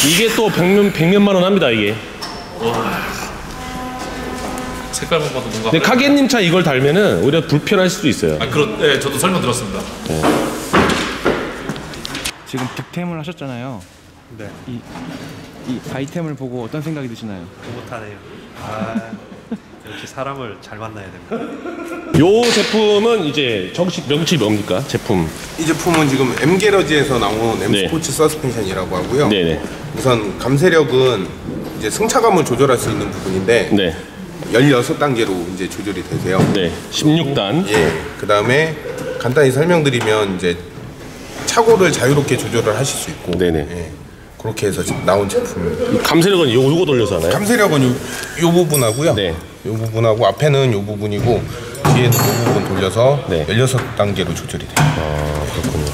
이게 또 백몇만 원 합니다 이게. 와. 색깔만 봐도 뭔가. 근데 카게님 차 이걸 달면은 오히려 불편할 수도 있어요. 아 네, 저도 설명 들었습니다. 네. 지금 득템을 하셨잖아요. 네. 이 아이템을 보고 어떤 생각이 드시나요? 못하네요. 역시 사람을 잘 만나야 됩니다. 요 제품은 이제 정식 명칭이 뭡니까? 제품. 이 제품은 지금 M게러지에서 나온 M 네. 스포츠 서스펜션이라고 하고요. 네네. 우선 감세력은 이제 승차감을 조절할 수 있는 부분인데 네. 16단계로 이제 조절이 되세요. 네. 16단. 예. 그 다음에 간단히 설명드리면 이제 차고를 자유롭게 조절을 하실 수 있고. 네네. 예. 그렇게 해서 지금 나온 제품입니다. 감세력은 요거 돌려서 하나요? 감세력은 요 부분하고요. 네. 요 부분하고 앞에는 요 부분이고 뒤에는 요 부분 돌려서 네. 16단계로 조절이 돼요. 아, 그렇군요.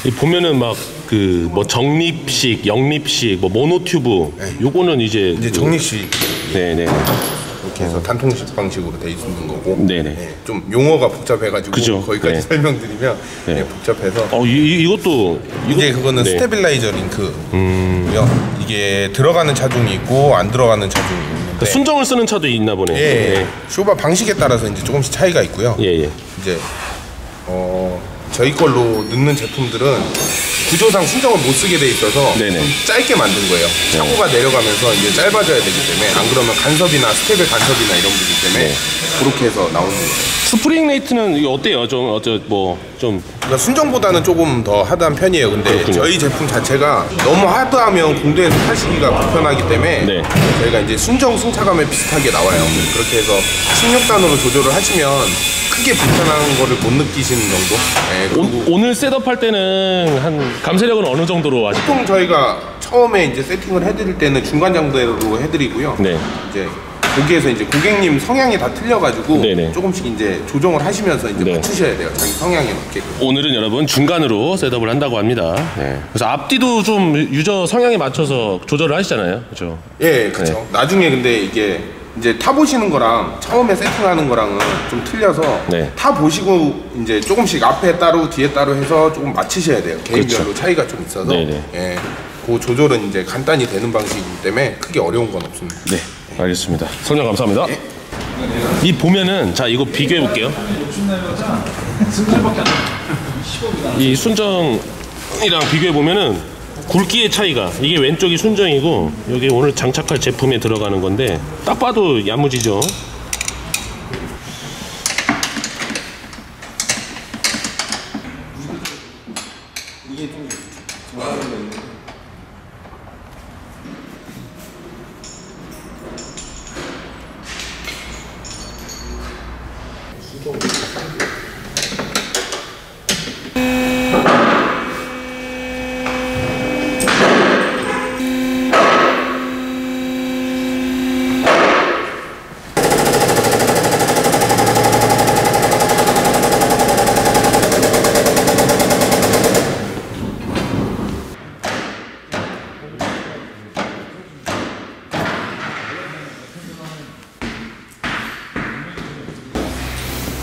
이 보면은 막 그 뭐 정립식, 역립식, 뭐 모노튜브. 네. 요거는 이제 정립식 네네. 이렇게 해서 단통식 방식으로 돼 있는 거고. 네네. 예, 좀 용어가 복잡해가지고 그죠. 거기까지 네. 설명드리면 네. 예, 복잡해서. 이것도 이제 그거는 네. 스테빌라이저 링크고요. 이게 들어가는 차종이 있고 안 들어가는 차종이 있는데. 순정을 쓰는 차도 있나 보네. 예, 쇼바 방식에 따라서 이제 조금씩 차이가 있고요. 예. 이제 저희 걸로 넣는 제품들은 구조상 순정을 못 쓰게 돼 있어서 네네. 좀 짧게 만든 거예요. 차고가 내려가면서 이제 짧아져야 되기 때문에 안 그러면 간섭이나 스텝의 간섭이나 이런 부분 때문에 네. 그렇게 해서 나오는 거예요. 스프링 레이트는 이게 어때요? 좀 그러니까 순정보다는 조금 더 하드한 편이에요. 근데 그렇군요. 저희 제품 자체가 너무 하드하면 공도에서 타시기가 불편하기 때문에 네. 저희가 이제 순정 승차감에 비슷하게 나와요. 그렇게 해서 16단으로 조절을 하시면 크게 불편한 거를 못 느끼시는 정도. 네, 그리고 오늘 셋업할 때는 한 감세력은 어느 정도로 하실 보통 저희가 처음에 이제 세팅을 해드릴 때는 중간 정도로 해드리고요. 네. 이제 거기에서 이제 고객님 성향이 다 틀려가지고 네네. 조금씩 이제 조정을 하시면서 이제 네. 맞추셔야 돼요. 자기 성향에 맞게. 오늘은 여러분 중간으로 셋업을 한다고 합니다. 네. 그래서 앞뒤도 좀 유저 성향에 맞춰서 조절을 하시잖아요. 그렇죠? 예, 그렇죠. 나중에 근데 이게 이제 타 보시는 거랑 처음에 세팅하는 거랑은 좀 틀려서 네. 타 보시고 이제 조금씩 앞에 따로 뒤에 따로 해서 조금 맞추셔야 돼요. 개인별로 그렇죠. 차이가 좀 있어서. 네네. 예, 그 조절은 이제 간단히 되는 방식이기 때문에 크게 어려운 건 없습니다. 네. 알겠습니다. 설명 감사합니다. 이 보면은 자 이거 비교해 볼게요. 이 순정이랑 비교해 보면은 굵기의 차이가 이게 왼쪽이 순정이고 여기 오늘 장착할 제품에 들어가는 건데 딱 봐도 야무지죠.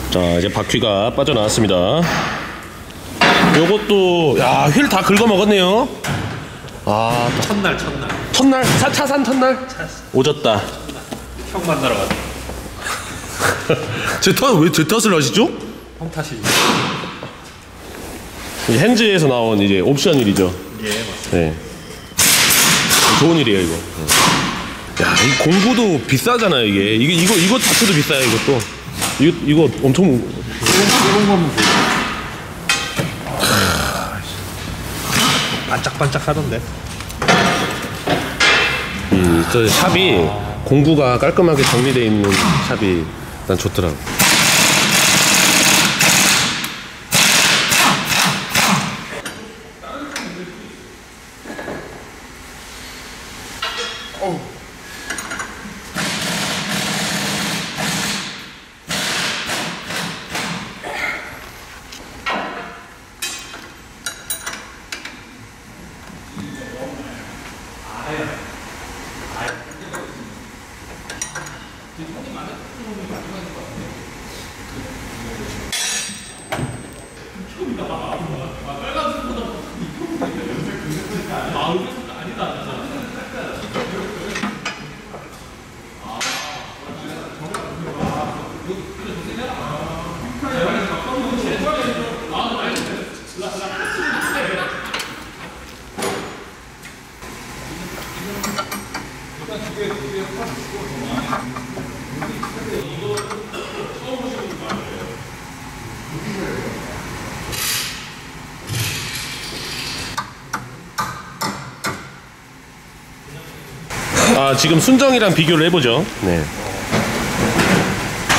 자 이제 바퀴가 빠져나왔습니다. 요것도 야 휠 다 긁어 먹었네요. 아 첫날 차산 첫날 오졌다. 형 만나러 가자. 왜 제 탓을 하시죠? 형 탓이지. 이제 핸즈에서 나온 이제 옵션 휠이죠. 예, 맞습니다. 네. 좋은 일이에요 이거. 야, 이 공구도 비싸잖아요 이게. 이거 자체도 비싸요 이것도. 이거 엄청. 이런 거면 보여. 반짝반짝 하던데. 저 샵이 공구가 깔끔하게 정리되어 있는 샵이 난 좋더라고. 지금 순정이랑 비교를 해보죠. 네.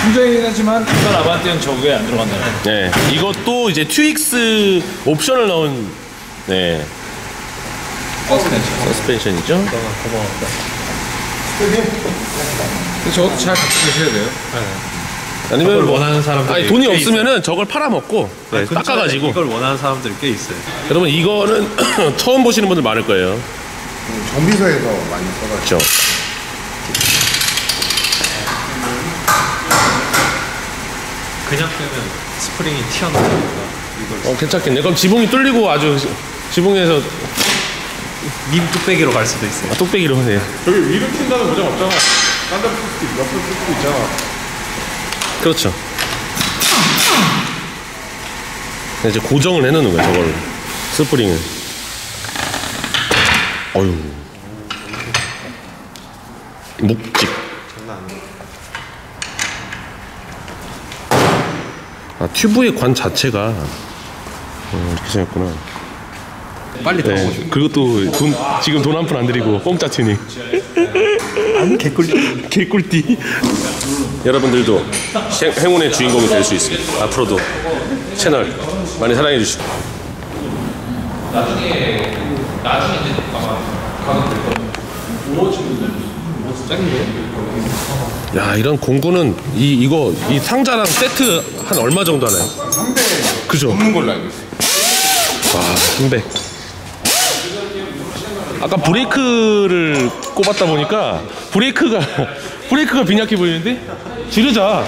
순정이긴 하지만 이건 아반떼는 저 위에 안 들어간다네. 네. 이것도 이제 튜익스 옵션을 넣은 네. 서스펜션이죠. 저것도 잘 갖고 계셔야 돼요. 아니면 뭐, 원하는 사람들이 돈이 꽤 없으면은 저걸 팔아먹고 네, 근처에 닦아가지고. 이걸 원하는 사람들이 꽤 있어요. 여러분 이거는 처음 보시는 분들 많을 거예요. 정비소에서 많이 써가지고. 그렇죠. 그냥 빼면 스프링이 튀어나오니까 이걸 괜찮겠네. 그럼 지붕이 뚫리고 아주 지붕에서 민 뚝배기로 갈 수도 있어요. 뚝배기로 하세요. 저기 위로 튄다는 보장 없잖아. 딴데 풀 수도 있고, 옆으로 풀 수도 있잖아. 그렇죠. 이제 고정을 해놓는 거예요. 저걸 스프링을. 어휴. 묵직. 튜브의 관 자체가 이렇게 생겼구나. 빨리 더 오고 싶어. 그것도 지금 돈 한 푼 안 들이고 공짜 튜닝. 개꿀띠. 여러분들도 행운의 주인공이 될 수 있습니다. 앞으로도 채널 많이 사랑해 주시고. 나중에 이제 가면 될 거예요. 야, 이런 공구는 이거 이 상자랑 세트 한 얼마 정도 하나요? 3대 그죠? 없는 걸로 알고 있어요. 와, 300. 아까 브레이크를 꼽았다 보니까 브레이크가 빈약해 보이는데? 지르자.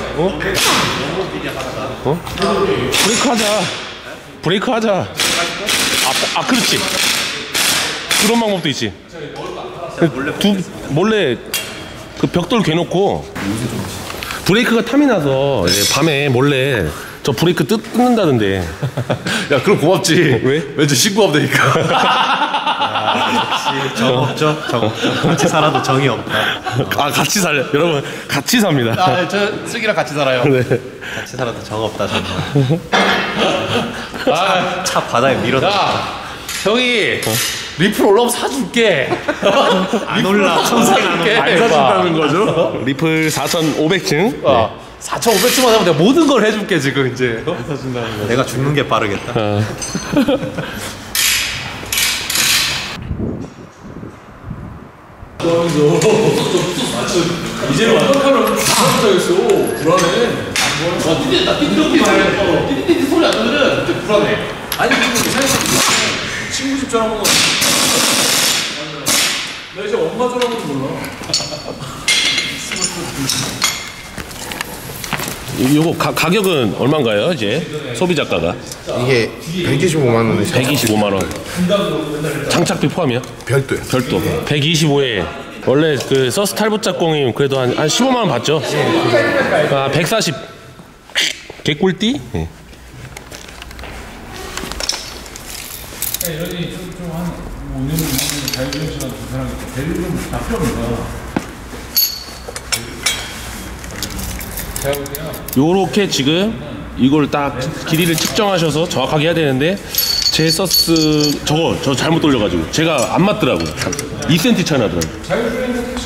브레이크 하자. 그렇지. 그런 방법도 있지. 몰래 그 벽돌 괴놓고 브레이크가 탐이 나서 이제 밤에 몰래 저 브레이크 뜯는다던데. 야, 그럼 고맙지. 왜? 왠지 신고하면 되니까. 정 없죠? 같이 살아도 정이 없다. 같이 살려. 여러분, 같이 삽니다. 저 쓰기랑 같이 살아요. 네. 같이 살아도 정 없다 정말. 차 바다에 밀어넣었다. 형이 리플 올라오면 사줄게. 안 올라. 평생 안 올라. 안 사준다는 거죠? 리플 4,500층. 4,500쯤만 하면 내가 모든 걸 해줄게 지금 이제. 내가 죽는 게 빠르겠다. 이제는 완벽하면 불안하겠어. 불안해. 와, 띠띠 소리 안 나면은 그때 불안해. 아니, 친구 집 전화번호. 나 이제 엄마 전화번호 몰라. 요거 가격은 얼마인가요, 이제? 소비자가가? 이게 125만 원에 125만 원. 장착비 포함이요? 별도요. 별도. 125에 원래 그 서스 탈부착공이 그래도 한 15만 원 받죠? 140. 개꿀띠? 네. 여기 좀한 5년 자유주행 시간 두 사람이 대리를 다 필요 없는 요렇게 지금 이걸 딱 길이를 측정하셔서 정확하게 해야 되는데 제 서스 저 잘못 돌려가지고 제가 안 맞더라고요. 2cm 차이 나더라고요.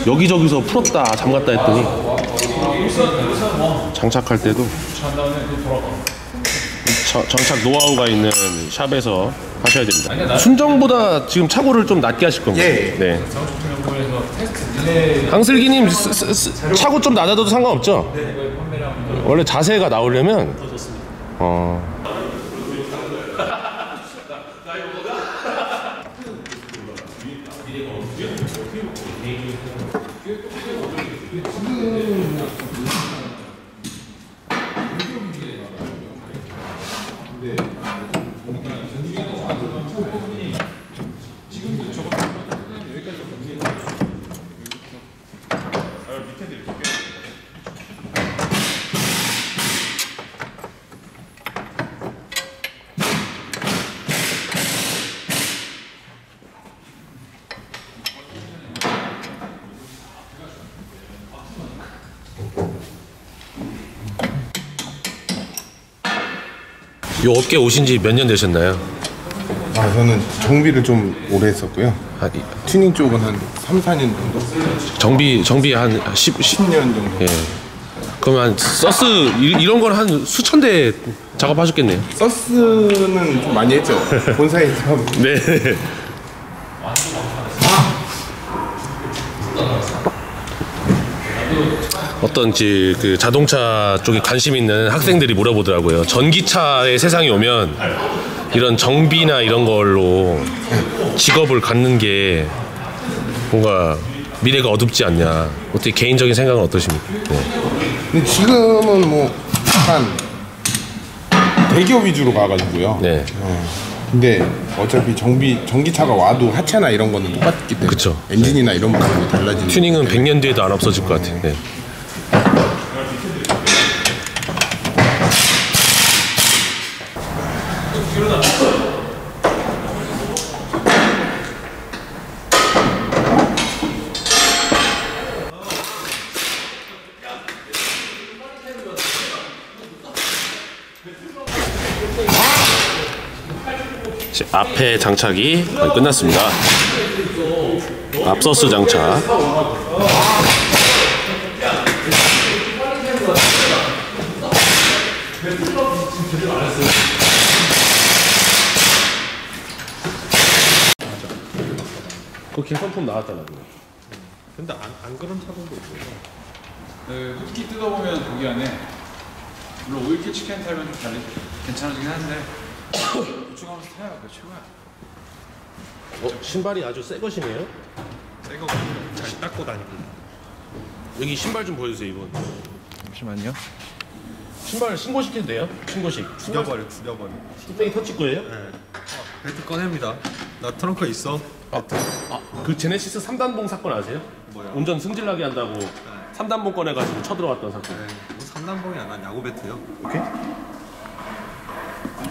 여기저기서 풀었다 잠갔다 했더니 장착할 때도 장착 노하우가 있는 샵에서 하셔야 됩니다. 순정보다 지금 차고를 좀 낮게 하실 겁니다. 예. 네. 강슬기님 차고 좀 낮아도 상관없죠? 원래 자세가 나오려면 이 업계 오신 지 몇 년 되셨나요? 아, 저는 정비를 좀 오래 했었고요. 튜닝 쪽은 한 3, 4년 정도? 정비 한 10년 정도. 예. 그러면 서스 이런 건 한 수천 대 작업하셨겠네요. 서스는 좀 많이 했죠. 본사에서. 네. 어떤지 그 자동차 쪽에 관심 있는 학생들이 물어보더라고요. 전기차의 세상이 오면 이런 정비나 이런 걸로 직업을 갖는 게 뭔가 미래가 어둡지 않냐. 어떻게 개인적인 생각은 어떠십니까? 네. 근데 지금은 뭐 약간 대기업 위주로 가가지고요. 네. 근데 어차피 전기차가 와도 하체나 이런 거는 똑같기 때문에. 그쵸. 엔진이나 이런 부분이 달라지는. 튜닝은 100년 뒤에도 안 없어질 것 같아요. 네. 앞에 장착이 거의 끝났습니다. 앞서스 장착. 그 개선품 나왔잖아요. 근데 안 그런 차들도 있어요. 네, 흡기 뜯어보면 거기 안에 물론 오일키 치킨 타입은 좀 달리 괜찮아지긴 한데 보충하면서 타야 그 최고야. 신발이 아주 새 것이네요. 새거 잘 닦고 다니고. 여기 신발 좀 보여주세요, 이분. 잠시만요. 신발 신고시켜도 돼요? 신고식. 죽여버려. 뚝배기 터치 거예요? 네. 벨트 꺼냅니다. 나 트렁크에 있어. 그 제네시스 3단봉 사건 아세요? 뭐야? 운전 승질나게 한다고 3단봉 꺼내가지고 쳐들어갔던 사건. 네. 뭐 3단봉이 안 한 야구 배트요. 오케이.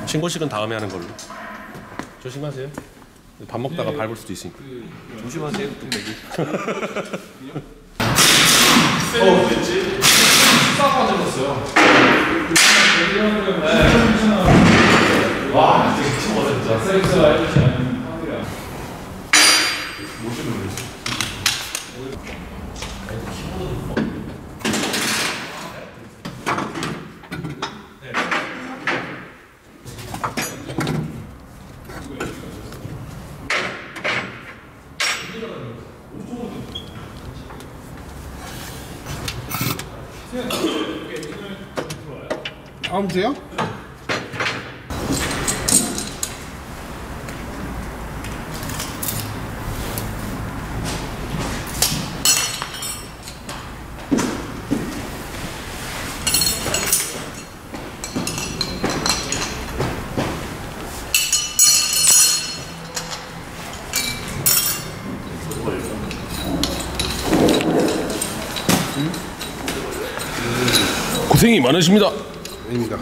신고식은 다음에 하는 걸로. 조심하세요. 밥 먹다가 밟을 수도 있으니까. 조심하세요, 뚝배기. 됐지? 싹 빠져졌어요. 와, 되게 진짜 셀프가 해주지 않는 파들이야. 다음 주요? 고생이 많으십니다. 아닙니다.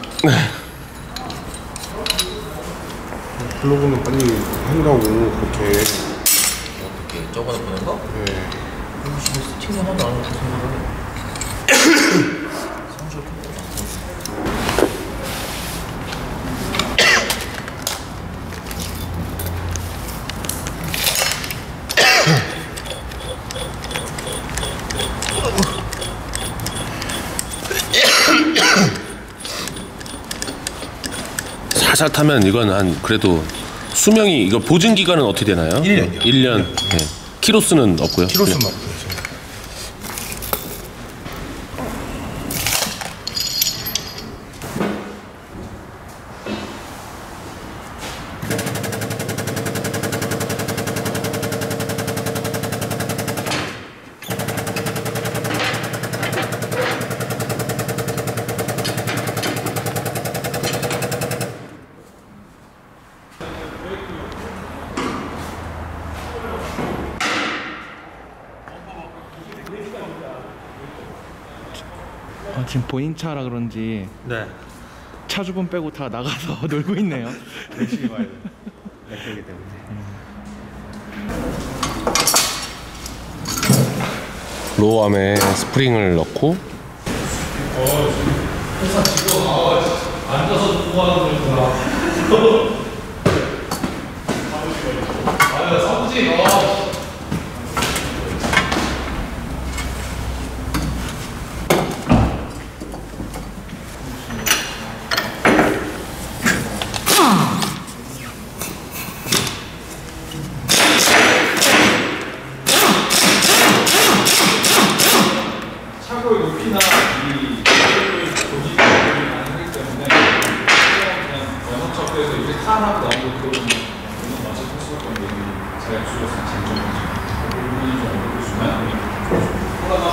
블로그는 빨리 한다고 그렇게. 어떻게 저번에 보낸 거? 네. 스팅 하나도 안 하고 생각을 살살 타면 이건 한 그래도 수명이 이거 보증 기간은 어떻게 되나요? 1년이요. 1년. 네. 키로수는 없고요. 키로수는 없고요. 지금 본인 차라 그런지 네. 차주분 빼고 다 나가서 놀고 있네요. 열심히 봐야 돼. 렉되기 때문에. 로어암에 스프링을 넣고 차고의 높이나 이 조직이 가능하기 때문에 그냥 연어 척에서 이렇게 탄하고 나오고 그런 맞춰 할 수밖에 없는 게 제가 주로서 장점이죠. 그 부분이 좀 어렵고 중요한데 하다가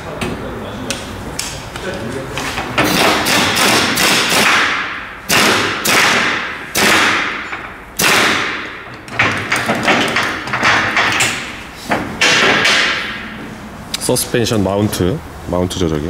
차고까지 마신 것 같습니다. 서스펜션 마운트 조작이.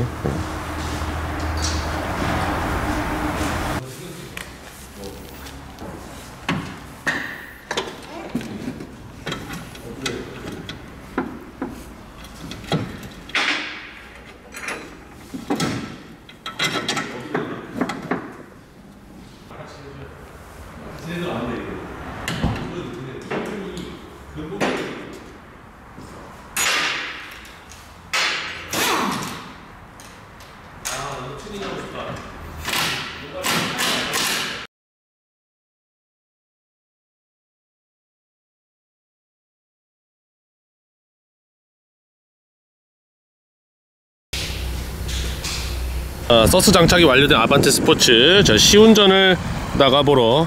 서스 장착이 완료된 아반떼 스포츠, 저 시운전을 나가보러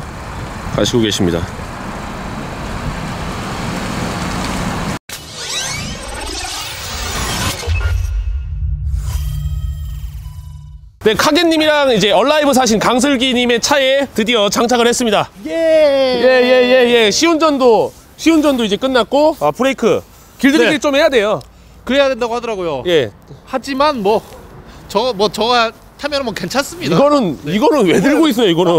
가시고 계십니다. 네, 카겐님이랑 이제 얼라이브 사신 강슬기님의 차에 드디어 장착을 했습니다. 예. 시운전도 이제 끝났고, 브레이크 길들이기 네. 좀 해야 돼요. 그래야 된다고 하더라고요. 예. 하지만 저가 타면 뭐 괜찮습니다. 이거는 왜 들고 있어요, 이거는?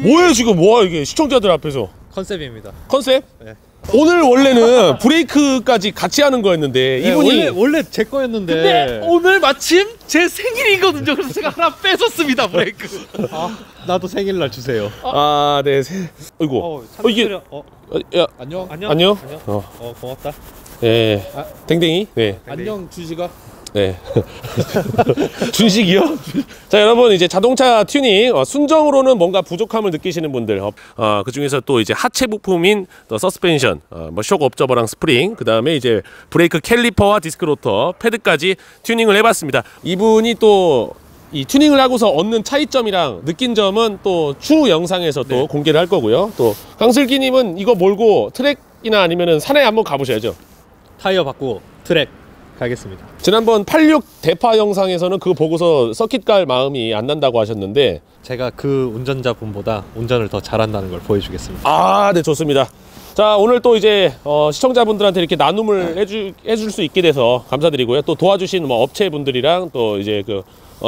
뭐예요, 지금? 뭐야, 이게 시청자들 앞에서? 컨셉입니다. 컨셉? 네. 오늘 원래는 브레이크까지 같이 하는 거였는데 이분이 원래 제 거였는데. 근데 오늘 마침 제 생일이거든요. 그래서 제가 하나 뺏었습니다, 브레이크. 나도 생일날 주세요. 네. 어이구. 이게 야, 안녕. 안녕. 고맙다. 예. 댕댕이. 네. 안녕 주식아. 네. 준식이요? 자, 여러분, 이제 자동차 튜닝 순정으로는 뭔가 부족함을 느끼시는 분들, 그 중에서 또 이제 하체 부품인 서스펜션, 쇼크 옵저버랑 스프링, 그 다음에 이제 브레이크 캘리퍼와 디스크 로터, 패드까지 튜닝을 해봤습니다. 이분이 또 이 튜닝을 하고서 얻는 차이점이랑 느낀 점은 또 추후 영상에서 또 공개를 할 거고요. 또 강슬기님은 이거 몰고 트랙이나 아니면은 산에 한번 가보셔야죠. 타이어 바꾸고 트랙 가겠습니다. 지난번 86 대파 영상에서는 그거 보고서 서킷 갈 마음이 안 난다고 하셨는데, 제가 그 운전자분보다 운전을 더 잘한다는 걸 보여주겠습니다. 네, 좋습니다. 자, 오늘 또 이제 시청자분들한테 이렇게 나눔을 해줄 수 있게 돼서 감사드리고요. 또 도와주신 업체분들이랑 또 이제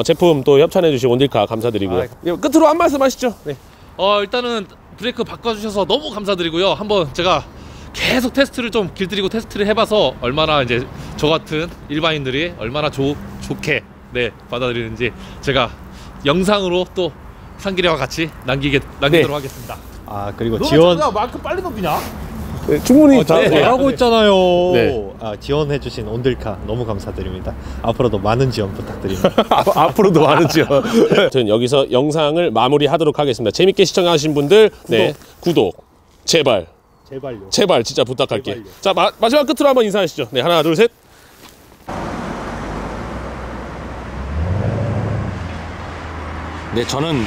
제품 또 협찬해주신 온딜카 감사드리고요. 끝으로 한 말씀 하시죠. 네. 일단은 브레이크 바꿔주셔서 너무 감사드리고요. 한번 제가 계속 테스트를 좀 길들이고 테스트를 해봐서 얼마나 이제 저 같은 일반인들이 얼마나 좋게 받아들이는지 제가 영상으로 또 상기래와 같이 남기도록 하겠습니다. 그리고 지원. 마이크 빨리 넘기냐? 네, 충분히 잘하고 있잖아요. 네. 지원해주신 온들카 너무 감사드립니다. 앞으로도 많은 지원 부탁드립니다. 앞으로도 많은 지원. 저는 여기서 영상을 마무리하도록 하겠습니다. 재밌게 시청하신 분들, 구독 제발요. 제발 진짜 부탁할게. 제발요. 자, 마지막 끝으로 한번 인사하시죠. 네, 하나, 둘, 셋. 네, 저는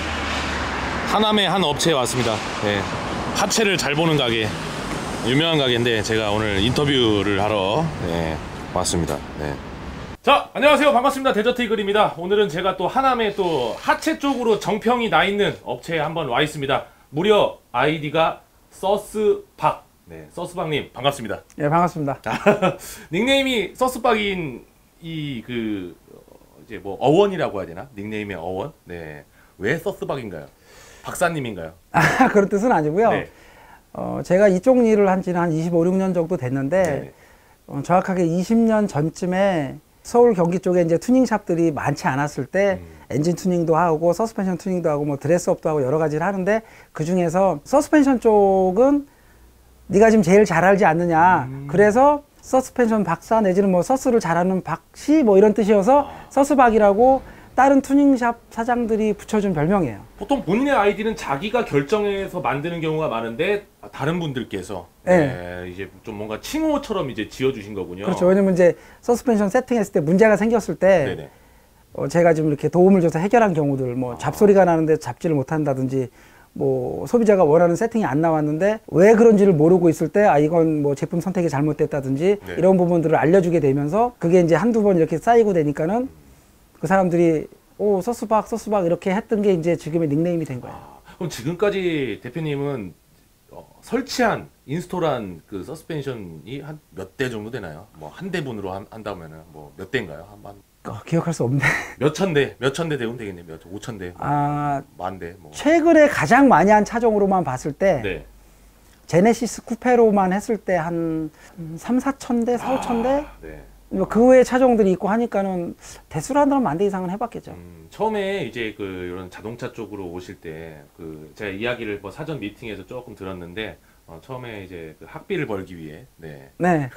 하남의 한 업체에 왔습니다. 네, 하체를 잘 보는 가게, 유명한 가게인데 제가 오늘 인터뷰를 하러 왔습니다. 네. 자, 안녕하세요. 반갑습니다. 데저트 이글입니다. 오늘은 제가 또 하남에 또 하체 쪽으로 정평이 나 있는 업체에 한번 와 있습니다. 무려 아이디가 서스박. 네, 서스박님 반갑습니다. 예, 반갑습니다. 닉네임이 서스박인 이제 뭐 어원이라고 해야 되나? 닉네임의 어원. 네, 왜 서스박인가요? 박사님인가요? 그런 뜻은 아니고요. 네. 제가 이쪽 일을 한 지는 한 25, 6년 정도 됐는데 정확하게 20년 전쯤에 서울 경기 쪽에 이제 튜닝샵들이 많지 않았을 때 엔진 튜닝도 하고 서스펜션 튜닝도 하고 뭐 드레스업도 하고 여러 가지를 하는데 그 중에서 서스펜션 쪽은 네가 지금 제일 잘 알지 않느냐. 그래서 서스펜션 박사 내지는 뭐 서스를 잘하는 박씨 뭐 이런 뜻이어서 서스박이라고 다른 튜닝샵 사장들이 붙여준 별명이에요. 보통 본인의 아이디는 자기가 결정해서 만드는 경우가 많은데 다른 분들께서 네. 이제 좀 뭔가 칭호처럼 이제 지어주신 거군요. 그렇죠. 왜냐면 이제 서스펜션 세팅했을 때 문제가 생겼을 때 네네. 제가 좀 이렇게 도움을 줘서 해결한 경우들, 뭐 잡소리가 나는데 잡지를 못한다든지, 뭐 소비자가 원하는 세팅이 안 나왔는데 왜 그런지를 모르고 있을 때 이건 뭐 제품 선택이 잘못됐다든지 네. 이런 부분들을 알려주게 되면서 그게 이제 한두 번 이렇게 쌓이고 되니까는 그 사람들이 서스박 이렇게 했던 게 이제 지금의 닉네임이 된 거예요. 그럼 지금까지 대표님은 설치한 인스톨한 그 서스펜션이 한 몇 대 정도 되나요? 뭐 한 대분으로 한다면은 뭐 몇 대인가요? 기억할 수 없네. 몇 천 대 되면 되겠네요. 5천 대, 만 대. 뭐. 최근에 가장 많이 한 차종으로만 봤을 때 네. 제네시스 쿠페로만 했을 때 한 3, 4천 대, 4, 5천 대? 네. 그 외에 차종들이 있고 하니까는 대수로 한다면 10,000대 이상은 해봤겠죠. 처음에 이제 그 이런 자동차 쪽으로 오실 때 그 제가 이야기를 뭐 사전 미팅에서 조금 들었는데 처음에 이제 그 학비를 벌기 위해 네. 네.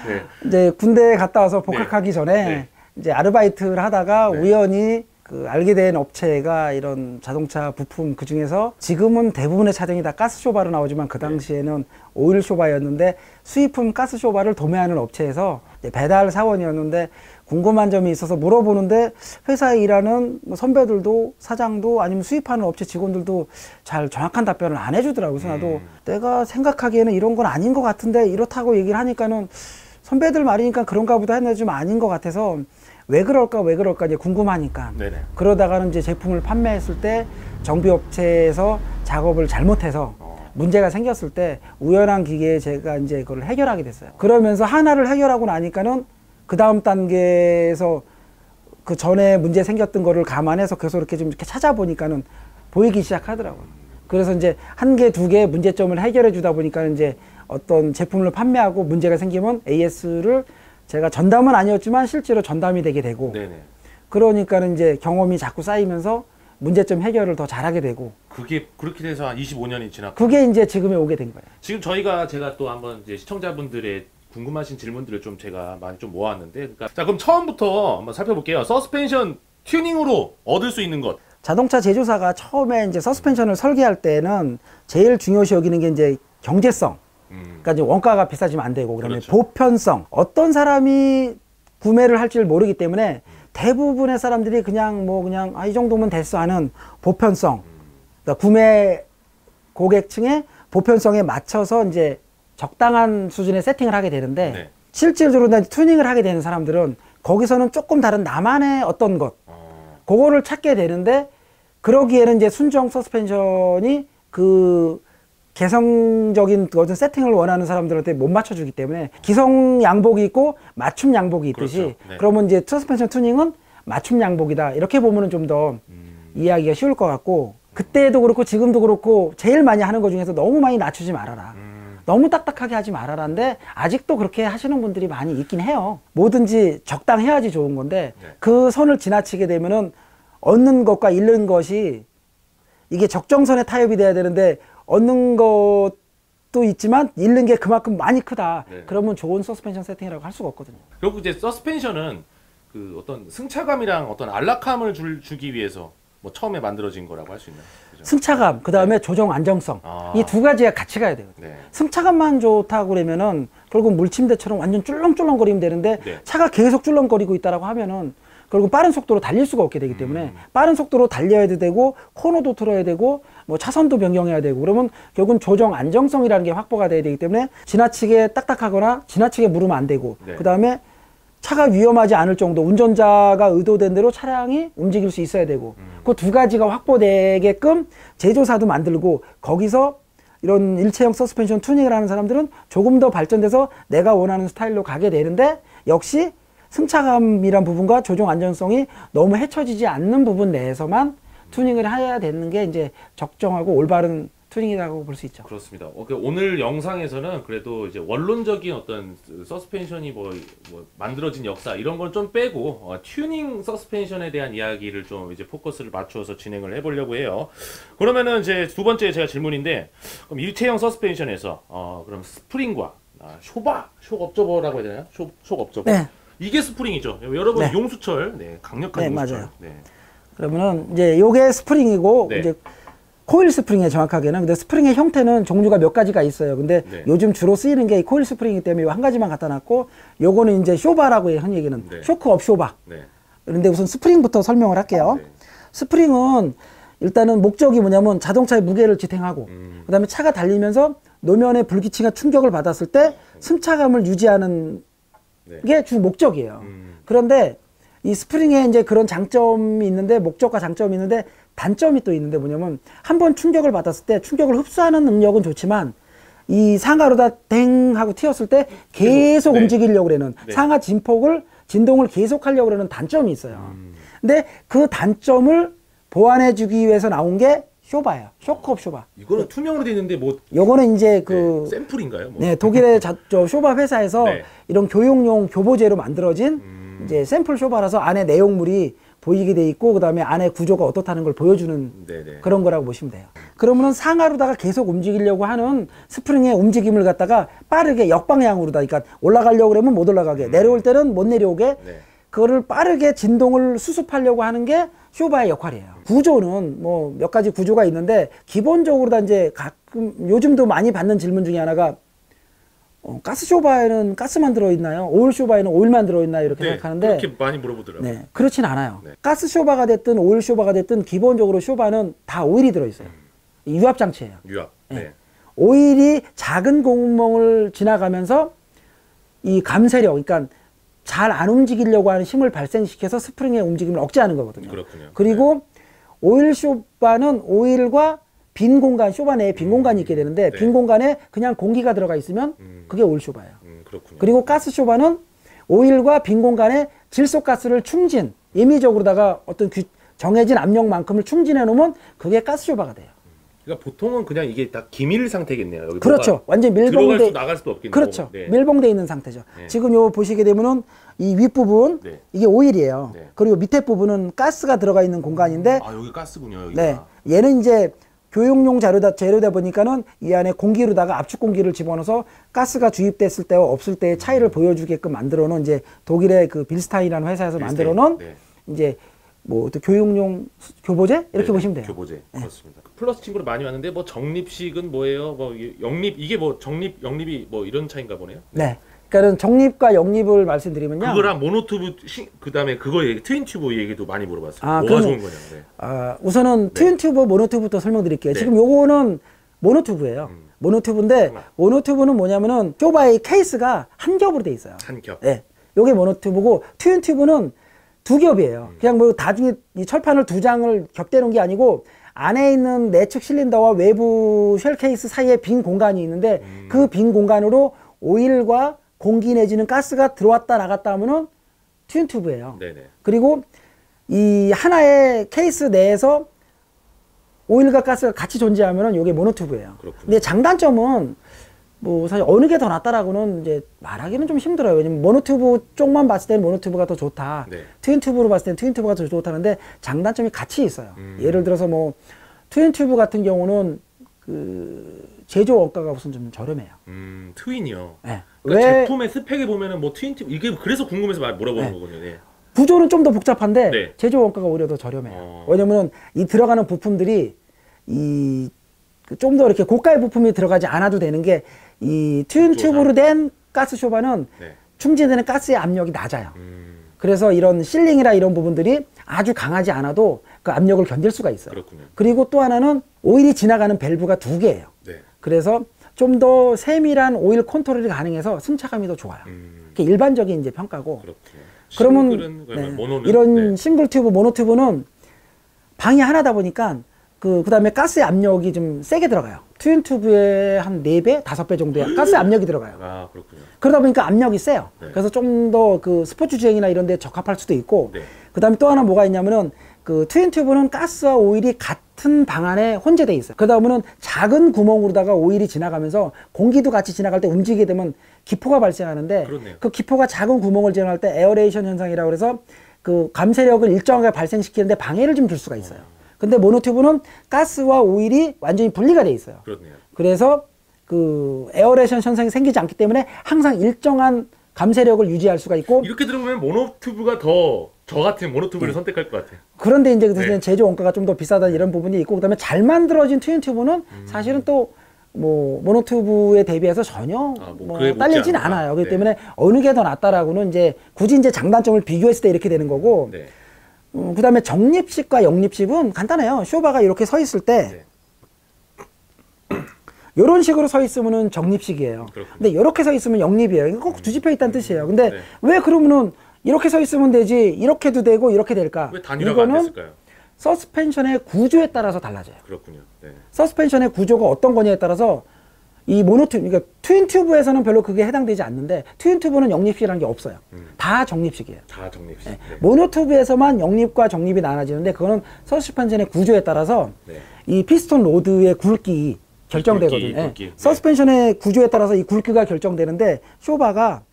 네. 이제 군대에 갔다 와서 복학하기 전에 네. 이제 아르바이트를 하다가 네. 우연히 그 알게 된 업체가 이런 자동차 부품 그 중에서 지금은 대부분의 차종이 다 가스쇼바로 나오지만 그 당시에는 오일 쇼바였는데 수입품 가스쇼바를 도매하는 업체에서 이제 배달 사원이었는데 궁금한 점이 있어서 물어보는데 회사에 일하는 뭐 선배들도 사장도 아니면 수입하는 업체 직원들도 잘 정확한 답변을 안 해주더라고요. 그래서 나도 내가 생각하기에는 이런 건 아닌 것 같은데 이렇다고 얘기를 하니까는 선배들 말이니까 그런가 보다 했는데 좀 아닌 것 같아서 왜 그럴까 이제 궁금하니까. 네네. 그러다가는 이제 제품을 판매했을 때 정비업체에서 작업을 잘못해서 문제가 생겼을 때 우연한 기계에 제가 이제 그걸 해결하게 됐어요. 그러면서 하나를 해결하고 나니까는 그 다음 단계에서 그 전에 문제 생겼던 거를 감안해서 계속 이렇게 좀 이렇게 찾아보니까는 보이기 시작하더라고요. 그래서 이제 한 개, 두 개의 문제점을 해결해 주다 보니까 이제 어떤 제품을 판매하고 문제가 생기면 AS를 제가 전담은 아니었지만 실제로 전담이 되게 되고 네네. 그러니까는 이제 경험이 자꾸 쌓이면서 문제점 해결을 더 잘하게 되고 그게 그렇게 돼서 한 25년이 지났고 그게 이제 지금에 오게 된 거예요. 지금 제가 또 한번 이제 시청자분들의 궁금하신 질문들을 좀 제가 많이 좀 모았는데 그러니까 자 그럼 처음부터 한번 살펴볼게요. 서스펜션 튜닝으로 얻을 수 있는 것. 자동차 제조사가 처음에 이제 서스펜션을 설계할 때는 제일 중요시 여기는 게 이제 경제성. 그러니까 이제 원가가 비싸지면 안 되고 그다음에 그렇죠. 보편성. 어떤 사람이 구매를 할지를 모르기 때문에 대부분의 사람들이 그냥 이 정도면 됐어 하는 보편성. 그러니까 구매 고객층의 보편성에 맞춰서 이제 적당한 수준의 세팅을 하게 되는데 네. 실질적으로 튜닝을 하게 되는 사람들은 거기서는 조금 다른 나만의 어떤 것 그거를 찾게 되는데 그러기에는 이제 순정 서스펜션이 그 개성적인 어떤 세팅을 원하는 사람들한테 못 맞춰주기 때문에 기성 양복이 있고 맞춤 양복이 있듯이 그렇죠. 네. 그러면 이제 서스펜션 튜닝은 맞춤 양복이다 이렇게 보면은 좀 더 이해하기가 쉬울 것 같고 그때도 그렇고 지금도 그렇고 제일 많이 하는 것 중에서 너무 많이 낮추지 말아라. 너무 딱딱하게 하지 말아라는데 아직도 그렇게 하시는 분들이 많이 있긴 해요. 뭐든지 적당해야지 좋은 건데 네. 그 선을 지나치게 되면은 얻는 것과 잃는 것이 이게 적정선에 타협이 돼야 되는데 얻는 것도 있지만 잃는 게 그만큼 많이 크다. 네. 그러면 좋은 서스펜션 세팅이라고 할 수가 없거든요. 그리고 이제 서스펜션은 그 어떤 승차감이랑 어떤 안락함을 주기 위해서 뭐 처음에 만들어진 거라고 할 수 있나요? 그죠? 승차감, 그 다음에 조정 안정성. 아. 이 두 가지가 같이 가야 돼요. 네. 승차감만 좋다고 그러면은 결국 물침대처럼 완전 쫄렁쫄렁거리면 되는데 네. 차가 계속 쫄렁거리고 있다라고 하면은 결국 빠른 속도로 달릴 수가 없게 되기 때문에 빠른 속도로 달려야 되고 코너도 틀어야 되고 뭐 차선도 변경해야 되고 그러면 결국은 조정 안정성이라는 게 확보가 돼야 되기 때문에 지나치게 딱딱하거나 지나치게 무르면 안 되고 네. 그 다음에 차가 위험하지 않을 정도 운전자가 의도된 대로 차량이 움직일 수 있어야 되고 그 두 가지가 확보되게끔 제조사도 만들고 거기서 이런 일체형 서스펜션 튜닝을 하는 사람들은 조금 더 발전돼서 내가 원하는 스타일로 가게 되는데 역시 승차감이란 부분과 조정 안정성이 너무 헤쳐지지 않는 부분 내에서만 튜닝을 해야 되는 게 이제 적정하고 올바른 튜닝이라고 볼 수 있죠. 그렇습니다. 오늘 영상에서는 그래도 이제 원론적인 어떤 서스펜션이 뭐 만들어진 역사 이런 걸 좀 빼고 튜닝 서스펜션에 대한 이야기를 좀 이제 포커스를 맞추어서 진행을 해보려고 해요. 그러면은 이제 두 번째 제가 질문인데, 그럼 일체형 서스펜션에서 그럼 스프링과 쇼 업저버라고 해야 되나요? 쇼 업저버. 네. 이게 스프링이죠. 여러분 네. 용수철, 강력한 네, 용수철. 맞아요. 네. 그러면은 이제 요게 스프링이고 네. 이제 코일 스프링에 정확하게는. 근데 스프링의 형태는 종류가 몇 가지가 있어요. 근데 네. 요즘 주로 쓰이는 게 이 코일 스프링이기 때문에 요 한 가지만 갖다 놨고, 요거는 이제 쇼바라고 한 얘기는 네. 쇼크 업 쇼바. 네. 그런데 우선 스프링부터 설명을 할게요. 네. 스프링은 일단은 목적이 뭐냐면 자동차의 무게를 지탱하고 그다음에 차가 달리면서 노면의 불규칙한 충격을 받았을 때 승차감을 유지하는 네. 게 주 목적이에요. 그런데 이 스프링에 이제 그런 장점이 있는데, 목적과 장점이 있는데 단점이 또 있는데 뭐냐면, 한번 충격을 받았을 때 충격을 흡수하는 능력은 좋지만 이 상하로다 댕 하고 튀었을 때 계속 네. 움직이려고 그러는 네. 상하 진동을 계속 하려고 그러는 단점이 있어요. 근데 그 단점을 보완해 주기 위해서 나온 게 쇼바예요. 쇼크업 쇼바. 이거는 투명으로 돼 있는데 뭐 요거는 이제 그 샘플인가요? 뭐? 네, 독일의 저 쇼바 회사에서 네. 이런 교육용 교보제로 만들어진 이제 샘플 쇼바라서 안에 내용물이 보이게 돼 있고, 그다음에 안에 구조가 어떻다는 걸 보여주는 네네. 그런 거라고 보시면 돼요. 그러면은 상하로다가 계속 움직이려고 하는 스프링의 움직임을 갖다가 빠르게 역방향으로다, 그러니까 올라가려고 그러면 못 올라가게, 내려올 때는 못 내려오게, 네. 그거를 빠르게 진동을 수습하려고 하는 게 쇼바의 역할이에요. 구조는 뭐 몇 가지 구조가 있는데, 기본적으로 다 이제 가끔 요즘도 많이 받는 질문 중에 하나가 가스 쇼바에는 가스만 들어있나요? 오일 쇼바에는 오일만 들어있나요? 이렇게 네, 생각하는데, 그렇게 많이 물어보더라고요. 네, 그렇진 않아요. 네. 가스 쇼바가 됐든 오일 쇼바가 됐든 기본적으로 쇼바는 다 오일이 들어있어요. 유압 장치예요. 유압. 네. 오일이 작은 구멍을 지나가면서 이 감쇄력, 그러니까 잘 안 움직이려고 하는 힘을 발생시켜서 스프링의 움직임을 억제하는 거거든요. 그렇군요. 그리고 오일 쇼바는 오일과 빈 공간, 쇼바 내에 빈 공간이 있게 되는데, 네. 빈 공간에 그냥 공기가 들어가 있으면 그게 오일 쇼바예요. 그렇군요. 그리고 가스 쇼바는 오일과 빈 공간에 질소가스를 충진, 임의적으로다가 어떤 정해진 압력만큼을 충진해 놓으면 그게 가스 쇼바가 돼요. 그러니까 보통은 그냥 이게 다 기밀 상태겠네요. 여기 그렇죠. 완전 들어갈 밀봉돼, 수 나갈 수도 없겠네요. 그렇죠. 네. 밀봉돼 있는 상태죠. 네. 지금 요 보시게 되면은 이 윗부분, 네. 이게 오일이에요. 네. 그리고 밑에 부분은 가스가 들어가 있는 공간인데, 아, 여기 가스군요. 여기가. 네, 얘는 이제 교육용 재료다 보니까는 이 안에 공기로다가 압축 공기를 집어넣어서 가스가 주입됐을 때와 없을 때의 차이를 보여주게끔 만들어 놓은, 이제 독일의 그 빌스타인이라는 회사에서 만들어 놓은 네. 이제 뭐 또 교육용 교보제 이렇게 네, 보시면 돼요. 교보제. 그렇습니다. 플러스 친구로 많이 왔는데 뭐 정립식은 뭐예요? 뭐 영립, 이게 뭐 정립, 영립이 뭐 이런 차인가 보네요. 네. 그러니까 정립과 영립을 말씀드리면요. 그거랑 모노튜브 그다음에 그거 얘기, 트윈 튜브 얘기도 많이 물어봤어요. 아, 뭐가 그럼- 좋은 거냐. 네. 우선은 트윈 튜브, 모노튜브부터 설명드릴게요. 네. 지금 요거는 모노튜브예요. 모노튜브인데, 모노튜브는 뭐냐면은 쇼바의 케이스가 한 겹으로 돼 있어요. 한 겹. 네. 요게 모노튜브고, 트윈 튜브는 두 겹이에요. 그냥 뭐 나중에 이 철판을 두 장을 겹대놓은 게 아니고, 안에 있는 내측 실린더와 외부 쉘 케이스 사이에 빈 공간이 있는데, 그 빈 공간으로 오일과 공기 내지는 가스가 들어왔다 나갔다 하면은 트윈 튜브예요. 네네. 그리고 이 하나의 케이스 내에서 오일과 가스가 같이 존재하면은 요게 모노튜브예요. 그렇군요. 근데 장단점은 뭐 사실 어느 게 더 낫다라고는 이제 말하기는 좀 힘들어요. 왜냐면 모노튜브 쪽만 봤을 때는 모노튜브가 더 좋다. 네. 트윈튜브로 봤을 때는 트윈튜브가 더 좋다는데 장단점이 같이 있어요. 예를 들어서 뭐 트윈튜브 같은 경우는 그 제조 원가가 우선 좀 저렴해요. 트윈이요. 네. 그러니까 왜 제품의 스펙에 보면은 뭐 트윈 튜브 이게 그래서 궁금해서 물어보는 네. 거군요. 네. 구조는 좀 더 복잡한데 네. 제조 원가가 오히려 더 저렴해요. 왜냐면은 이 들어가는 부품들이 이 좀 더 이렇게 고가의 부품이 들어가지 않아도 되는 게 이 트윈 튜브로 된 가스 쇼바는 네. 충진되는 가스의 압력이 낮아요. 그래서 이런 실링이나 이런 부분들이 아주 강하지 않아도 그 압력을 견딜 수가 있어요. 그렇군요. 그리고 또 하나는 오일이 지나가는 밸브가 두 개예요. 네. 그래서 좀 더 세밀한 오일 컨트롤이 가능해서 승차감이 더 좋아요. 그게 일반적인 이제 평가고. 그렇군요. 그러면 싱글은, 그러면 모노는 이런 네. 싱글 튜브, 모노 튜브는 방이 하나다 보니까 그다음에 가스의 압력이 좀 세게 들어가요. 트윈 튜브의 한 4배, 5배 정도의 가스 압력이 들어가요. 아, 그렇군요. 그러다 보니까 압력이 세요. 네. 그래서 좀 더 그 스포츠 주행이나 이런 데 적합할 수도 있고, 네. 그다음에 또 하나 뭐가 있냐면은 그 트윈 튜브는 가스와 오일이 같은 방 안에 혼재돼 있어요. 그러다 보면은 작은 구멍으로다가 오일이 지나가면서 공기도 같이 지나갈 때 움직이게 되면 기포가 발생하는데 그렇네요. 그 기포가 작은 구멍을 지나갈 때 에어레이션 현상이라고 해서 그 감쇄력을 일정하게 발생시키는데 방해를 좀 줄 수가 있어요. 근데 모노튜브는 가스와 오일이 완전히 분리가 돼 있어요. 그렇네요. 그래서 그 에어레이션 현상이 생기지 않기 때문에 항상 일정한 감쇄력을 유지할 수가 있고 이렇게 들어보면 모노튜브가 더 저 같은 모노튜브를 선택할 것 같아요. 그런데 이제 그 네. 제조 원가가 좀 더 비싸다 이런 부분이 있고 그다음에 잘 만들어진 트윈 튜브는 사실은 또 뭐 모노튜브에 대비해서 전혀 그에 딸리진 못지않다. 않아요. 그렇기 네. 때문에 어느 게 더 낫다라고는 이제 굳이 이제 장단점을 비교했을 때 이렇게 되는 거고 네. 그다음에 정립식과 역립식은 간단해요. 쇼바가 이렇게 서 있을 때 이런 식으로 서 있으면은 정립식이에요. 그렇군요. 근데 이렇게 서 있으면 역립이에요. 이거 꼭 뒤집혀 있다는 뜻이에요. 근데 네. 왜 그러면은 이렇게 서 있으면 되지 이렇게도 되고 이렇게 될까? 왜 단일화가 안 됐을까요? 서스펜션의 구조에 따라서 달라져요. 그렇군요. 네. 서스펜션의 구조가 어떤 거냐에 따라서 이 모노튜브, 그러니까 트윈 튜브에서는 별로 그게 해당되지 않는데 트윈 튜브는 역립식이라는 게 없어요. 다 정립식이에요. 다 정립식. 네. 네. 모노튜브에서만 역립과 정립이 나눠지는데 그거는 서스펜션의 구조에 따라서 네. 이 피스톤 로드의 굵기 결정되거든요. 굵기. 네. 서스펜션의 구조에 따라서 이 굵기가 결정되는데 쇼바가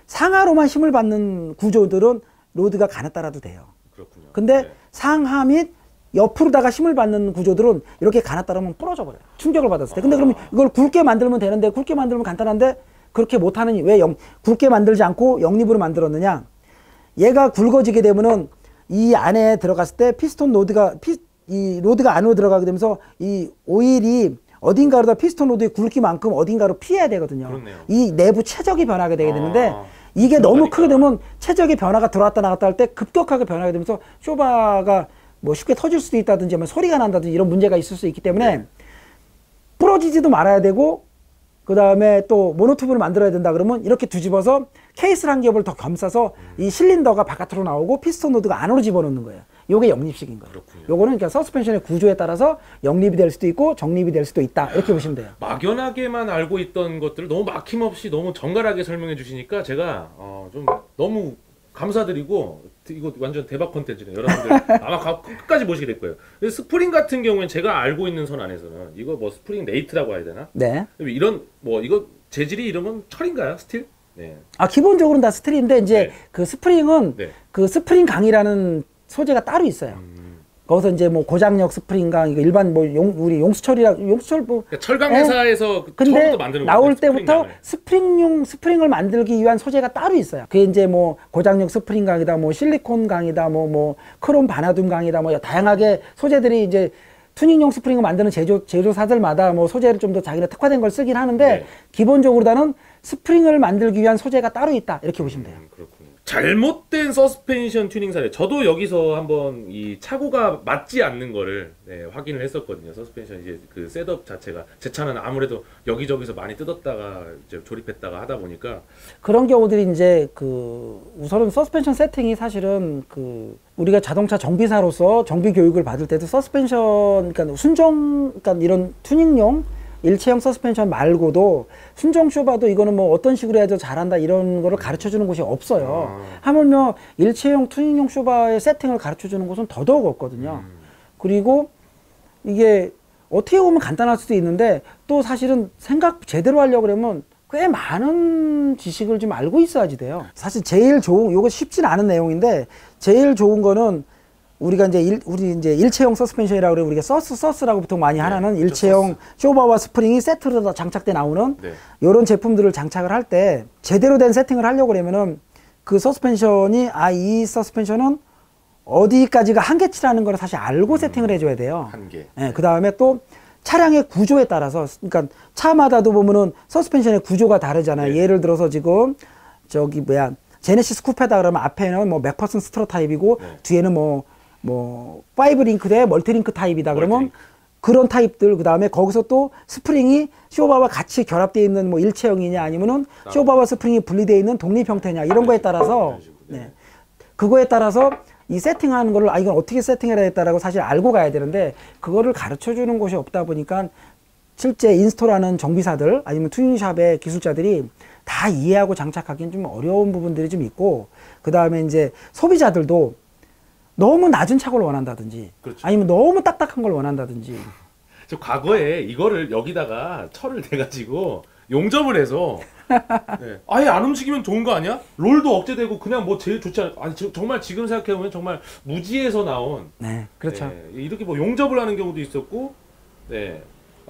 상하로만 힘을 받는 구조들은 로드가 가느다라도 돼요. 그렇군요. 근데 네. 상하 및 옆으로다가 힘을 받는 구조들은 이렇게 가느다라면 부러져 버려요. 충격을 받았을 때. 근데 그러면 이걸 굵게 만들면 되는데 굵게 만들면 간단한데 그렇게 못하는 왜 굵게 만들지 않고 역립으로 만들었느냐? 얘가 굵어지게 되면은 이 안에 들어갔을 때 피스톤 로드가 이 로드가 안으로 들어가게 되면서 이 오일이 어딘가로다 피스톤 로드의 굵기만큼 어딘가로 피해야 되거든요. 그렇네요. 이 내부 최적이 변하게 되게 되는데 아, 이게 너무 들어가니까. 크게 되면 최적의 변화가 들어왔다 나갔다 할 때 급격하게 변하게 되면서 쇼바가 뭐 쉽게 터질 수도 있다든지 뭐 소리가 난다든지 이런 문제가 있을 수 있기 때문에 네. 부러지지도 말아야 되고 그 다음에 또 모노튜브를 만들어야 된다 그러면 이렇게 뒤집어서 케이스를 한 겹을 더 감싸서 이 실린더가 바깥으로 나오고 피스톤 로드가 안으로 집어넣는 거예요. 요게 역립식인 거예요. 그렇군요. 요거는 그러니까 서스펜션의 구조에 따라서 역립이 될 수도 있고 정립이 될 수도 있다 이렇게 보시면 돼요. 막연하게만 알고 있던 것들을 너무 막힘없이 너무 정갈하게 설명해 주시니까 제가 좀 너무 감사드리고 이거 완전 대박 콘텐츠네요. 여러분들 아마 끝까지 보시게 될 거예요. 근데 스프링 같은 경우에는 제가 알고 있는 선 안에서는 이거 뭐 스프링 레이트라고 해야 되나? 네. 이런 뭐 이거 재질이 이런 건 철인가요? 스틸? 네. 아 기본적으로는 다 스틸인데 이제 네. 그 스프링은 네. 그 스프링 강이라는 소재가 따로 있어요. 거기서 이제 뭐 고장력 스프링 강 이거 일반 뭐 우리 용수철 뭐 그러니까 철강 회사에서 근데 처음부터 만드는 나올 거예요, 때부터 스프링을 만들기 위한 소재가 따로 있어요. 그게 이제 뭐 고장력 스프링 강이다, 뭐 실리콘 강이다, 뭐 크롬 바나듐 강이다, 뭐 다양하게 소재들이 이제 튜닝용 스프링을 만드는 제조사들마다 뭐 소재를 좀 더 자기네 특화된 걸 쓰긴 하는데 네. 기본적으로는 스프링을 만들기 위한 소재가 따로 있다 이렇게 보시면 돼요. 그렇군요. 잘못된 서스펜션 튜닝 사례. 저도 여기서 한번 이 차고가 맞지 않는 거를 확인을 했었거든요. 서스펜션 이제 그 셋업 자체가 제 차는 아무래도 여기저기서 많이 뜯었다가 이제 조립했다가 하다 보니까 그런 경우들이 이제 그 우선은 서스펜션 세팅이 사실은 그 우리가 자동차 정비사로서 정비 교육을 받을 때도 서스펜션 그러니까 그러니까 이런 튜닝용 일체형 서스펜션 말고도 순정 쇼바도 이거는 뭐 어떤 식으로 해야 더 잘한다 이런 거를 가르쳐 주는 곳이 없어요. 하물며 일체형 튜닝용 쇼바의 세팅을 가르쳐 주는 곳은 더더욱 없거든요. 그리고 이게 어떻게 보면 간단할 수도 있는데 또 사실은 생각 제대로 하려고 그러면 꽤 많은 지식을 좀 알고 있어야지 돼요. 사실 제일 좋은 요거 쉽진 않은 내용인데 제일 좋은 거는 우리가 이제 우리 이제 일체형 서스펜션이라고 그래 우리가 서스라고 보통 많이 하나는 일체형 쇼바와 스프링이 세트로 다 장착돼 나오는 이런 제품들을 장착을 할 때 제대로 된 세팅을 하려고 그러면은 그 서스펜션이 이 서스펜션은 어디까지가 한계치라는 걸 사실 알고 세팅을 해줘야 돼요. 한계. 네, 그 다음에 또 차량의 구조에 따라서 그러니까 차마다도 보면은 서스펜션의 구조가 다르잖아요. 예를 들어서 지금 저기 제네시스 쿠페다 그러면 앞에는 뭐 맥퍼슨 스트러 타입이고 뒤에는 뭐 5링크 대 멀티링크 타입이다 그러면 그런 타입들 그다음에 거기서 또 스프링이 쇼바와 같이 결합되어 있는 뭐 일체형이냐 아니면은 쇼바와 스프링이 분리되어 있는 독립 형태냐 이런 거에 따라서 그거에 따라서 이 세팅하는 거를 이건 어떻게 세팅해야 되겠다라고 사실 알고 가야 되는데 그거를 가르쳐 주는 곳이 없다 보니까 실제 인스톨하는 정비사들 아니면 튜닝샵의 기술자들이 다 이해하고 장착하기는 좀 어려운 부분들이 좀 있고 그다음에 이제 소비자들도 너무 낮은 차고를 원한다든지 그렇죠. 아니면 너무 딱딱한 걸 원한다든지. 저 과거에 이거를 여기다가 철을 대가지고 용접을 해서 네. 아예 안 움직이면 좋은 거 아니야? 롤도 억제되고 그냥 뭐 제일 좋지 않아? 아니 정말 지금 생각해보면 정말 무지에서 나온 네, 그렇죠. 네, 이렇게 뭐 용접을 하는 경우도 있었고 네.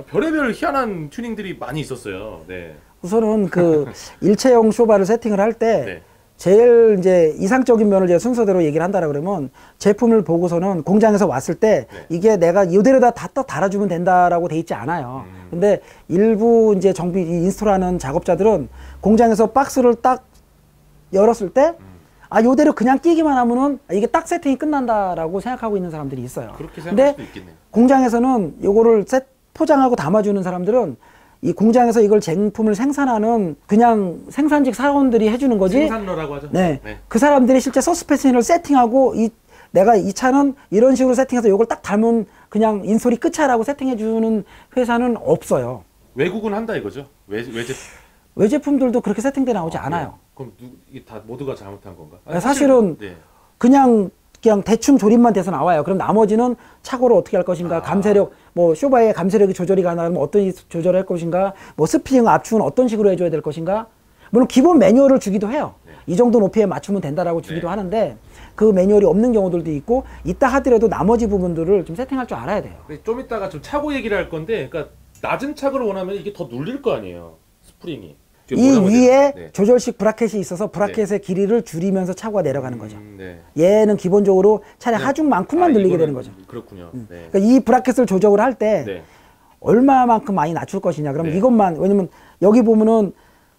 별의별 희한한 튜닝들이 많이 있었어요. 네. 우선은 그 일체형 쇼바를 세팅을 할 때 네. 제일 이제 이상적인 면을 제가 순서대로 얘기를 한다라 그러면 제품을 보고서는 공장에서 왔을 때 네. 이게 내가 이대로 다 달아주면 된다라고 돼 있지 않아요. 근데 일부 이제 정비 인스톨하는 작업자들은 공장에서 박스를 딱 열었을 때 아, 요대로 그냥 끼기만 하면은 이게 딱 세팅이 끝난다라고 생각하고 있는 사람들이 있어요. 그렇게 근데 생각할 수도 있겠네요. 공장에서는 요거를 포장하고 담아주는 사람들은 이 공장에서 이걸 제품을 생산하는 그냥 생산직 사원들이 해주는 거지. 생산러라고 하죠. 네. 그 사람들이 실제 서스펜션을 세팅하고 내가 이 차는 이런 식으로 세팅해서 요걸 딱 담은 그냥 인솔이 끝이야라고 세팅해주는 회사는 없어요. 외국은 한다 이거죠. 외제품들도 그렇게 세팅돼 나오지 않아요. 그럼 이게 다 모두가 잘못한 건가? 사실은 네. 그냥 대충 조립만 돼서 나와요. 그럼 나머지는 착오를 어떻게 할 것인가, 감쇄력, 뭐 쇼바의 감쇄력이 조절이 가능하면 어떤 조절을 할 것인가, 뭐 스프링 압축은 어떤 식으로 해줘야 될 것인가. 물론 기본 매뉴얼을 주기도 해요. 네. 이 정도 높이에 맞추면 된다라고 주기도 네. 하는데 그 매뉴얼이 없는 경우들도 있고 있다 하더라도 나머지 부분들을 좀 세팅할 줄 알아야 돼요. 좀 이따가 좀 차고 얘기를 할 건데, 그러니까 낮은 착을 원하면 이게 더 눌릴 거 아니에요. 스프링이. 이 위에 네. 조절식 브라켓이 있어서 브라켓의 길이를 줄이면서 차고가 내려가는 거죠. 네. 얘는 기본적으로 차라리 네. 하중만큼만 늘리게 되는 거죠. 그렇군요. 네. 그러니까 이 브라켓을 조정을 할 때 네. 얼마만큼 많이 낮출 것이냐. 그럼 네. 이것만, 왜냐면 여기 보면은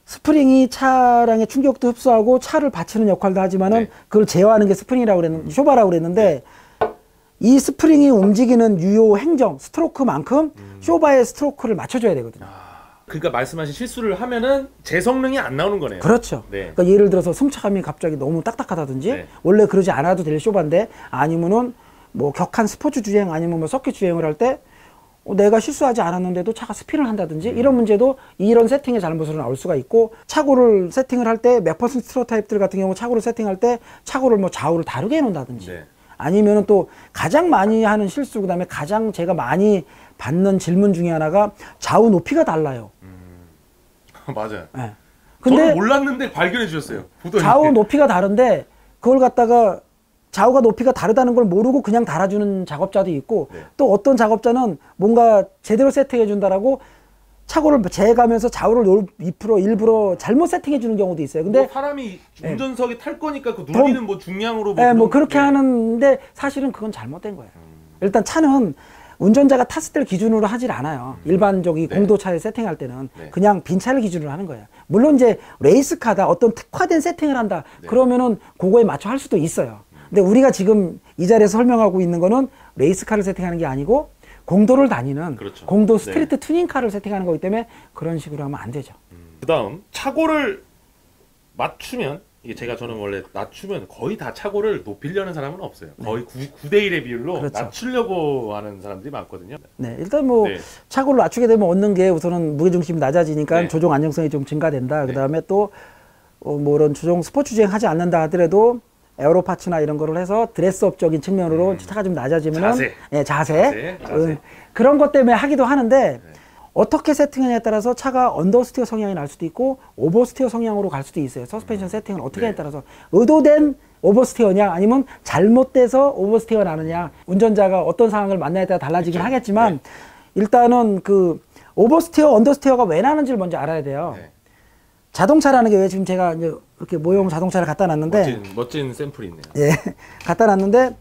스프링이 차량의 충격도 흡수하고 차를 받치는 역할도 하지만은 네. 그걸 제어하는 게 스프링이라고 그랬는데, 쇼바라고 그랬는데 이 스프링이 움직이는 유효 행정, 스트로크만큼 쇼바의 스트로크를 맞춰줘야 되거든요. 그러니까 말씀하신 실수를 하면은 제 성능이 안 나오는 거네요. 그렇죠. 네. 그러니까 예를 들어서 승차감이 갑자기 너무 딱딱하다든지 네. 원래 그러지 않아도 될 쇼바인데 아니면은 뭐 격한 스포츠 주행 아니면 뭐 서킷 주행을 할 때 내가 실수하지 않았는데도 차가 스핀을 한다든지 이런 문제도 이런 세팅의 잘못으로 나올 수가 있고, 차고를 세팅을 할 때 맥퍼슨 스트로 타입들 같은 경우 차고를 세팅할 때 차고를 뭐 좌우를 다르게 해놓는다든지 네. 아니면은 또 가장 많이 하는 실수, 그다음에 가장 제가 많이 받는 질문 중에 하나가 좌우 높이가 달라요. 맞아요. 네. 저는 근데 몰랐는데 발견해 주셨어요. 보더니. 좌우 높이가 다른데 그걸 갖다가 좌우가 높이가 다르다는 걸 모르고 그냥 달아주는 작업자도 있고, 네. 또 어떤 작업자는 뭔가 제대로 세팅해 준다라고 차고를 재가면서 좌우를 일부러 잘못 세팅해 주는 경우도 있어요. 근데 뭐 사람이 운전석에 탈 거니까 그 누리는 뭐 중량으로 네, 뭐 그렇게 네. 하는데 사실은 그건 잘못된 거예요. 일단 차는 운전자가 탔을 때를 기준으로 하질 않아요. 일반적인 네. 공도차에 세팅할 때는 네. 그냥 빈 차를 기준으로 하는 거예요. 물론 이제 레이스카다 어떤 특화된 세팅을 한다. 네. 그러면은 그거에 맞춰 할 수도 있어요. 근데 우리가 지금 이 자리에서 설명하고 있는 거는 레이스카를 세팅하는 게 아니고 공도를 다니는 그렇죠. 공도 스트리트 튜닝카를 세팅하는 거기 때문에 그런 식으로 하면 안 되죠. 그다음 차고를 맞추면, 이게 저는 원래 낮추면 거의 다 차고를 높이려는 사람은 없어요. 거의 9대 1의 비율로 그렇죠. 낮추려고 하는 사람들이 많거든요. 네, 일단 뭐 네. 차고를 낮추게 되면 얻는 게 우선은 무게중심이 낮아지니까 네. 조종 안정성이 좀 증가된다. 네. 그다음에 또 뭐 이런 스포츠 주행 하지 않는다 하더라도 에어로 파츠나 이런 거를 해서 드레스업적인 측면으로 차가 좀 낮아지면은 자세. 예, 자세. 자세. 그런 것 때문에 하기도 하는데 어떻게 세팅하냐에 따라서 차가 언더스티어 성향이 날 수도 있고 오버스티어 성향으로 갈 수도 있어요. 서스펜션 세팅을 어떻게 하냐에 따라서 의도된 오버스티어냐 아니면 잘못돼서 오버스티어 나느냐, 운전자가 어떤 상황을 만나에 따라 달라지긴 그렇죠. 하겠지만 일단은 그 오버스티어, 언더스티어가 왜 나는지를 먼저 알아야 돼요. 네. 자동차라는 게 왜 지금 제가 이제 이렇게 모형 자동차를 갖다 놨는데 멋진 샘플이 있네요. 예, 갖다 놨는데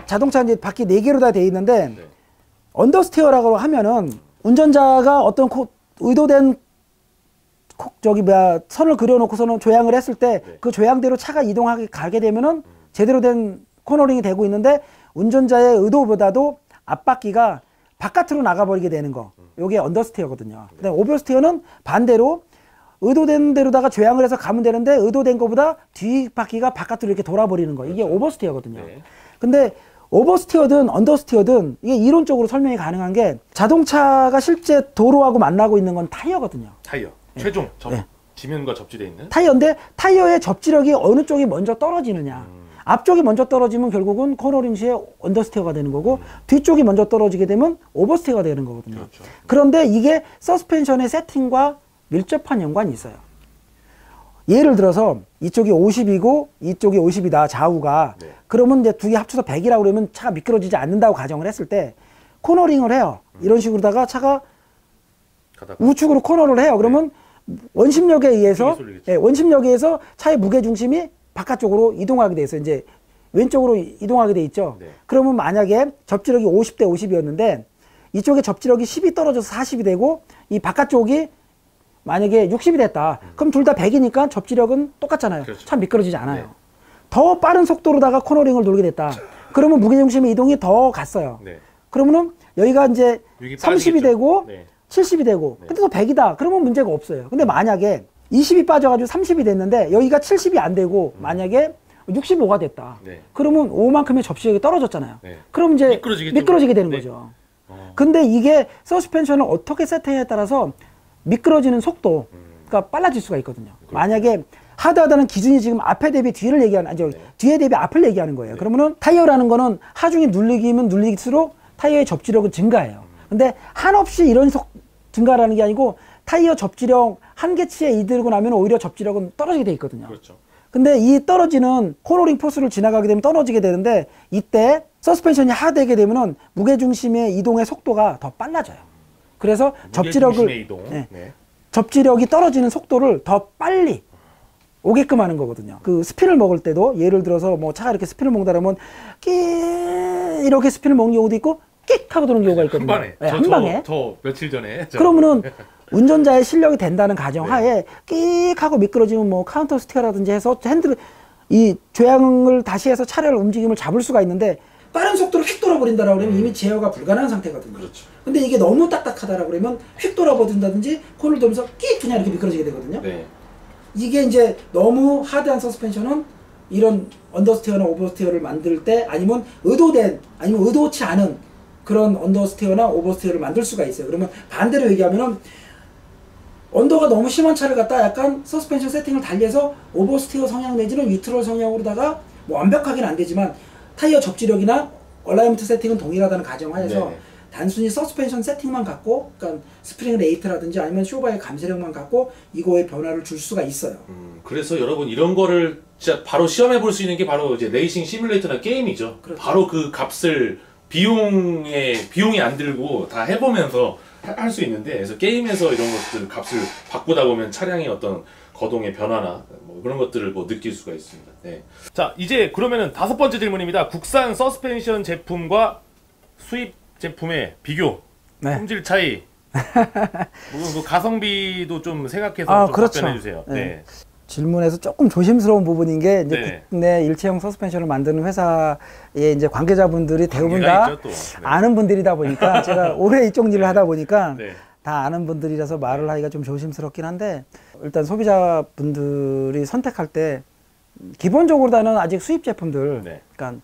자동차 이제 바퀴 4개로 다 돼 있는데 네. 언더스티어라고 하면은 운전자가 어떤 의도된 선을 그려놓고서는 조향을 했을 때 그 조향대로 차가 이동하게 가게 되면은 제대로 된 코너링이 되고 있는데 운전자의 의도보다도 앞바퀴가 바깥으로 나가버리게 되는 거. 요게 언더스티어거든요. 그다음에 오버스티어는 반대로 의도된 대로다가 조향을 해서 가면 되는데 의도된 것보다 뒷바퀴가 바깥으로 이렇게 돌아버리는 거. 이게 오버스티어거든요. 네. 근데 오버스티어든 언더스티어든 이게 이론적으로 설명이 가능한 게 자동차가 실제 도로하고 만나고 있는 건 타이어거든요. 타이어. 최종 네. 지면과 접지되어 있는. 타이어인데 타이어의 접지력이 어느 쪽이 먼저 떨어지느냐 앞쪽이 먼저 떨어지면 결국은 코너링 시에 언더스티어가 되는 거고 뒤쪽이 먼저 떨어지게 되면 오버스티어가 되는 거거든요. 그렇죠. 그런데 이게 서스펜션의 세팅과 밀접한 연관이 있어요. 예를 들어서 이쪽이 50이고 이쪽이 50이다 좌우가. 네. 그러면 이제 두 개 합쳐서 100이라고 그러면 차가 미끄러지지 않는다고 가정을 했을 때 코너링을 해요. 이런 식으로다가 차가 가다가. 우측으로 코너를 해요. 그러면 원심력에 의해서 이쪽에 쏠리겠죠. 예, 원심력에 의해서 차의 무게 중심이 바깥쪽으로 이동하게 돼 있어요. 이제 왼쪽으로 이동하게 돼 있죠. 네. 그러면 만약에 접지력이 50대 50이었는데 이쪽에 접지력이 10이 떨어져서 40이 되고 이 바깥쪽이 만약에 60이 됐다. 그럼 둘 다 100이니까 접지력은 똑같잖아요. 그렇죠. 참 미끄러지지 않아요. 네. 더 빠른 속도로다가 코너링을 돌게 됐다. 그러면 무게중심의 이동이 더 갔어요. 네. 그러면은 여기가 이제 여기 30이 빠지겠죠. 되고 네. 70이 되고 네. 근데 또 100이다. 그러면 문제가 없어요. 근데 만약에 20이 빠져가지고 30이 됐는데 여기가 70이 안 되고 만약에 65가 됐다. 네. 그러면 5만큼의 접시력이 떨어졌잖아요. 네. 그럼 이제 미끄러지겠죠. 미끄러지게 되는 네. 거죠. 근데 이게 서스펜션을 어떻게 세팅에 따라서 미끄러지는 속도, 그러니까 빨라질 수가 있거든요. 만약에 하드하다는 기준이 지금 앞에 대비 뒤를 얘기하는, 아니, 뒤에 대비 앞을 얘기하는 거예요. 그러면은 타이어라는 거는 하중이 눌리기면 눌릴수록 타이어의 접지력은 증가해요. 근데 한없이 이런 증가라는 게 아니고 타이어 접지력 한계치에 이르고 나면 오히려 접지력은 떨어지게 돼 있거든요. 그렇죠. 근데 이 떨어지는 코너링 포스를 지나가게 되면 떨어지게 되는데 이때 서스펜션이 하되게 되면은 무게중심의 이동의 속도가 더 빨라져요. 그래서 접지력을 이동. 네. 네. 접지력이 떨어지는 속도를 더 빨리 오게끔 하는 거거든요. 그 스핀을 먹을 때도 예를 들어서 뭐 차가 이렇게 스핀을 먹다 그러면 끼 이렇게 스핀을 먹는 경우도 있고 끽 하고 도는 경우가 있거든요. 한 방에. 네, 한 방에. 저 며칠 전에. 그러면은 운전자의 실력이 된다는 가정 하에 끽 하고 미끄러지면 뭐 카운터 스티어라든지 해서 핸들 이 조향을 다시 해서 차를 움직임을 잡을 수가 있는데 빠른 속도로 휙 돌아버린다라고 그러면 이미 제어가 불가능한 상태거든요. 그렇죠. 근데 이게 너무 딱딱하다라고 그러면 휙 돌아버린다든지 코를 돌면서 끽 그냥 이렇게 미끄러지게 되거든요. 네. 이게 이제 너무 하드한 서스펜션은 이런 언더스티어나 오버스티어를 만들 때 아니면 의도된 아니면 의도치 않은 그런 언더스티어나 오버스티어를 만들 수가 있어요. 그러면 반대로 얘기하면은 언더가 너무 심한 차를 갖다 약간 서스펜션 세팅을 달리해서 오버스티어 성향 내지는 뉴트럴 성향으로다가 뭐 완벽하게는 안 되지만 타이어 접지력이나 얼라이먼트 세팅은 동일하다는 가정하에서 네네. 단순히 서스펜션 세팅만 갖고 그러니까 스프링 레이트라든지 아니면 쇼바의 감쇄력만 갖고 이거의 변화를 줄 수가 있어요. 그래서 여러분 이런 거를 진짜 바로 시험해 볼 수 있는 게 바로 이제 레이싱 시뮬레이터나 게임이죠. 그렇죠. 바로 그 값을 비용이 안 들고 다 해보면서 할 수 있는데, 그래서 게임에서 이런 것들 값을 바꾸다 보면 차량의 어떤 거동의 변화나 뭐 그런 것들을 뭐 느낄 수가 있습니다. 네. 자, 이제 그러면은 5번째 질문입니다. 국산 서스펜션 제품과 수입 제품의 비교, 네. 품질 차이, 물론 그 가성비도 좀 생각해서 아, 좀 그렇죠. 답변해 주세요. 네. 네. 질문에서 조금 조심스러운 부분인 게 이제 네. 국내 일체형 서스펜션을 만드는 회사의 이제 관계자분들이 대부분 관계가 다 있죠, 또. 네. 아는 분들이다 보니까 제가 오래 이쪽 일을 하다 보니까 네. 다 아는 분들이라서 말을 하기가 좀 조심스럽긴 한데 일단 소비자분들이 선택할 때 기본적으로는 아직 수입 제품들, 네. 그러니까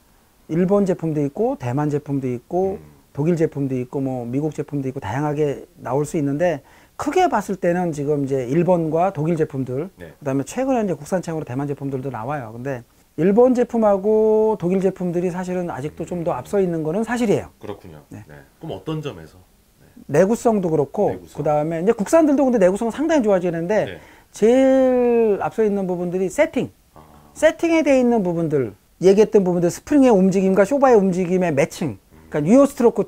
일본 제품도 있고 대만 제품도 있고 독일 제품도 있고 뭐 미국 제품도 있고 다양하게 나올 수 있는데 크게 봤을 때는 지금 이제 일본과 독일 제품들, 네. 그다음에 최근에 이제 국산차용으로 대만 제품들도 나와요. 근데 일본 제품하고 독일 제품들이 사실은 아직도 좀 더 앞서 있는 거는 사실이에요. 그렇군요. 네. 네. 그럼 어떤 점에서? 내구성도 그렇고 내구성. 그다음에 이제 국산들도 근데 내구성은 상당히 좋아지는데 네. 제일 앞서 있는 부분들이 세팅에 돼 있는 부분들, 얘기했던 부분들, 스프링의 움직임과 쇼바의 움직임의 매칭, 그러니까 뉴어 스트로크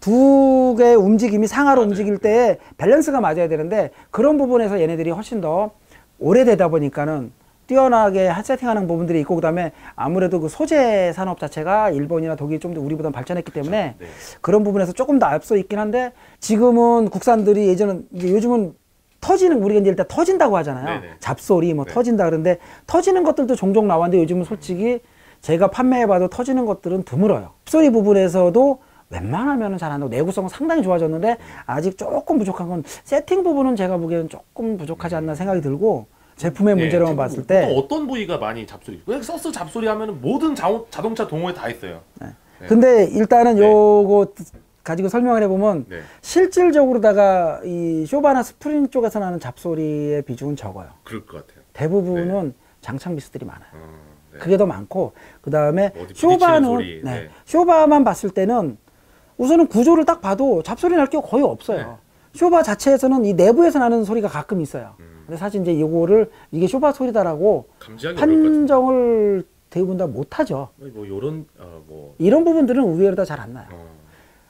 두 개의 움직임이 상하로 움직일 때 밸런스가 맞아야 되는데 그런 부분에서 얘네들이 훨씬 더 오래되다 보니까는 뛰어나게 세팅하는 부분들이 있고, 그다음에 아무래도 그 소재 산업 자체가 일본이나 독일이 좀 더 우리보다 발전했기 때문에 네. 그런 부분에서 조금 더 앞서 있긴 한데 지금은 국산들이 예전은 이제 요즘은 터지는, 우리가 이제 일단 터진다고 하잖아요. 네네. 잡소리 뭐 네. 터진다 그러는데 터지는 것들도 종종 나왔는데 요즘은 솔직히 제가 판매해봐도 터지는 것들은 드물어요. 소리 부분에서도 웬만하면 잘 안 나고 내구성은 상당히 좋아졌는데 아직 조금 부족한 건 세팅 부분은 제가 보기에는 조금 부족하지 않나 생각이 들고, 제품의 문제로만 봤을 때 어떤 부위가 많이 잡소리? 왜 서스 잡소리 하면은 모든 자동차 동호회 다 있어요. 네. 근데 일단은 네. 요거 가지고 설명을 해보면 네. 실질적으로다가 이 쇼바나 스프링 쪽에서 나는 잡소리의 비중은 적어요. 그럴 것 같아요. 대부분은 장착 미스들이 많아요. 네. 그게 더 많고 그 다음에 어디 부딪히는 쇼바는 소리, 네. 네. 쇼바만 봤을 때는 우선은 구조를 딱 봐도 잡소리 날 게 거의 없어요. 네. 쇼바 자체에서는 이 내부에서 나는 소리가 가끔 있어요. 근데 사실 이제 이거를 이게 쇼바 소리다라고 감지하기 어려울 것 같은데. 판정을 대부분 다 못하죠. 뭐 요런 이런 부분들은 의외로 다 잘 안 나요.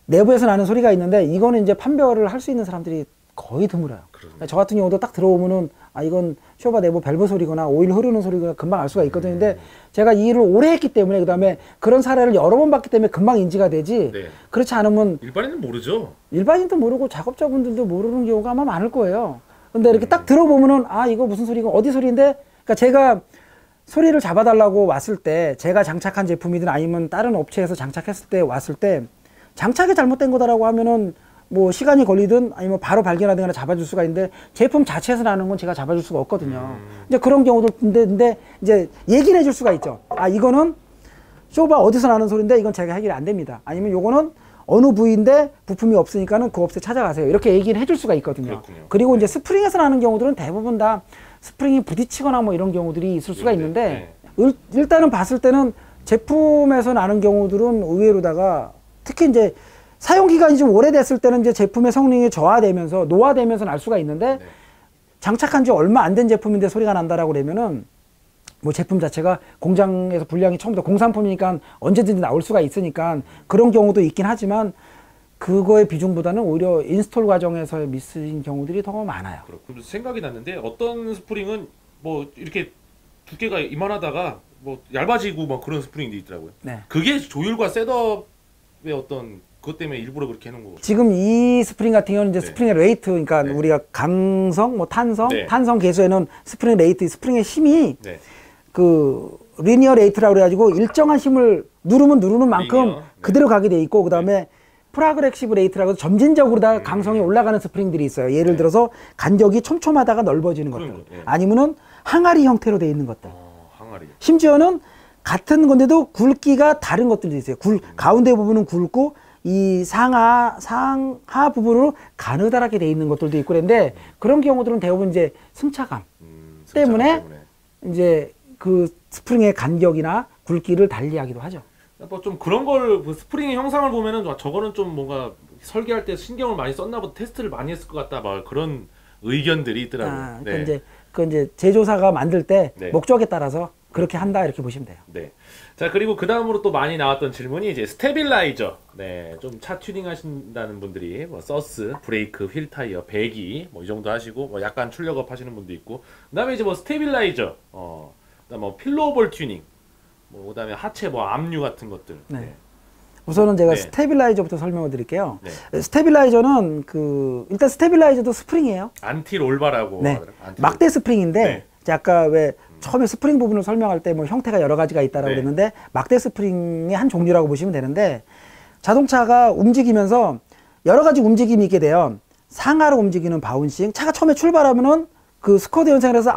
내부에서 나는 소리가 있는데 이거는 이제 판별을 할 수 있는 사람들이 거의 드물어요. 그러니까 저 같은 경우도 딱 들어오면은 아 이건 쇼바 내부 밸브 소리거나 오일 흐르는 소리가 금방 알 수가 있거든요. 근데 제가 이 일을 오래 했기 때문에 그다음에 그런 사례를 여러 번 봤기 때문에 금방 인지가 되지. 네. 그렇지 않으면 일반인은 모르죠. 일반인도 모르고 작업자분들도 모르는 경우가 아마 많을 거예요. 근데 이렇게 딱 들어보면은 아 이거 무슨 소리고 어디 소리인데? 그러니까 제가 소리를 잡아달라고 왔을 때 제가 장착한 제품이든 아니면 다른 업체에서 장착했을 때 왔을 때 장착이 잘못된 거다라고 하면은 뭐 시간이 걸리든 아니면 바로 발견하거나 잡아줄 수가 있는데 제품 자체에서 나는 건 제가 잡아줄 수가 없거든요. 이제 그런 경우들 근데 이제 얘기를 해줄 수가 있죠. 아 이거는 쇼바 어디서 나는 소리인데 이건 제가 해결이 안 됩니다. 아니면 요거는 어느 부위인데 부품이 없으니까는 그 업체 찾아가세요. 이렇게 얘기를 해줄 수가 있거든요. 그렇군요. 그리고 이제 스프링에서 나는 경우들은 대부분 다 스프링이 부딪히거나 뭐 이런 경우들이 있을 수가 있는데 일단은 봤을 때는 제품에서 나는 경우들은 의외로다가 특히 이제 사용 기간이 좀 오래됐을 때는 이제 제품의 성능이 저하되면서 노화되면서 날 수가 있는데 장착한 지 얼마 안 된 제품인데 소리가 난다라고 그러면은 뭐 제품 자체가 공장에서 분량이 처음부터 공산품이니까 언제든지 나올 수가 있으니까 그런 경우도 있긴 하지만 그거의 비중보다는 오히려 인스톨 과정에서의 미스인 경우들이 더 많아요. 그럼 생각이 났는데 어떤 스프링은 뭐 이렇게 두께가 이만하다가 뭐 얇아지고 막 그런 스프링도 있더라고요. 네. 그게 조율과 셋업의 어떤 그것 때문에 일부러 그렇게 해놓은 거고. 지금 이 스프링 같은 경우는 이제 네. 스프링의 레이트, 그러니까 네. 우리가 강성, 뭐 탄성, 네. 탄성 계수에는 스프링 레이트, 스프링의 힘이 네. 그 리니어 레이트라고 그래가지고 일정한 힘을 누르면 누르는 만큼 리니어? 네. 그대로 가게 돼 있고 그 다음에 프라그렉시브 레이트라고 해서 점진적으로 다 강성이 올라가는 스프링들이 있어요. 예를 네. 들어서 간격이 촘촘하다가 넓어지는 그런 것들, 거, 예. 아니면은 항아리 형태로 돼 있는 것들. 항아리. 심지어는 같은 건데도 굵기가 다른 것들도 있어요. 가운데 부분은 굵고 이 상하 부분으로 가느다랗게 돼 있는 것들도 있고 그런데 그런 경우들은 대부분 이제 승차감 때문에 이제 그 스프링의 간격이나 굵기를 달리하기도 하죠. 뭐 좀 그런 걸 그 스프링의 형상을 보면은 저거는 좀 뭔가 설계할 때 신경을 많이 썼나 보다, 테스트를 많이 했을 것 같다, 막 그런 의견들이 있더라고요. 아, 네. 그 이제 제조사가 만들 때 네. 목적에 따라서 그렇게 한다 이렇게 보시면 돼요. 네. 자, 그리고 그 다음으로 또 많이 나왔던 질문이 이제 스테빌라이저. 네. 좀 차 튜닝 하신다는 분들이 뭐 서스, 브레이크, 휠 타이어, 배기 뭐 이 정도 하시고 뭐 약간 출력업 하시는 분도 있고. 그다음에 이제 뭐 스테빌라이저, 그다음 뭐 필로볼 튜닝, 뭐 그다음에 하체 뭐 압류 같은 것들. 네. 우선은 제가 네. 스테빌라이저부터 설명을 드릴게요. 네. 스테빌라이저는 일단 스테빌라이저도 스프링이에요. 안티 롤바라고 네. 하더라고요. 안티 막대 스프링인데 네. 이제 아까 왜 처음에 스프링 부분을 설명할 때 뭐 형태가 여러 가지가 있다라고 네. 그랬는데 막대 스프링의 한 종류라고 보시면 되는데 자동차가 움직이면서 여러 가지 움직임이 있게 돼요. 상하로 움직이는 바운싱. 차가 처음에 출발하면은 그 스쿼드 현상을 해서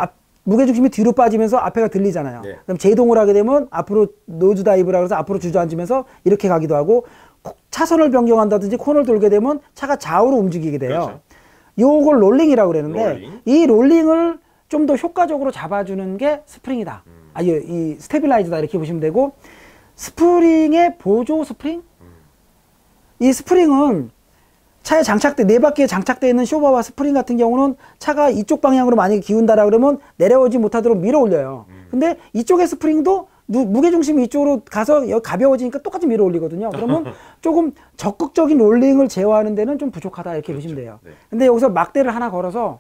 무게중심이 뒤로 빠지면서 앞에가 들리잖아요. 네. 그럼 제동을 하게 되면 앞으로 노즈 다이브라고 해서 앞으로 주저앉으면서 이렇게 가기도 하고 차선을 변경한다든지 코너를 돌게 되면 차가 좌우로 움직이게 돼요. 그렇죠. 요걸 롤링이라고 그러는데 롤링. 이 롤링을 좀 더 효과적으로 잡아주는 게 스프링이다. 이 스테빌라이저다 이렇게 보시면 되고 스프링의 보조 스프링? 이 스프링은 차에 네 바퀴에 장착되어 있는 쇼버와 스프링 같은 경우는 차가 이쪽 방향으로 만약에 기운다라 그러면 내려오지 못하도록 밀어 올려요. 근데 이쪽의 스프링도 무게중심이 이쪽으로 가서 여기 가벼워지니까 똑같이 밀어 올리거든요. 그러면 조금 적극적인 롤링을 제어하는 데는 좀 부족하다 이렇게 보시면 돼요. 네. 근데 여기서 막대를 하나 걸어서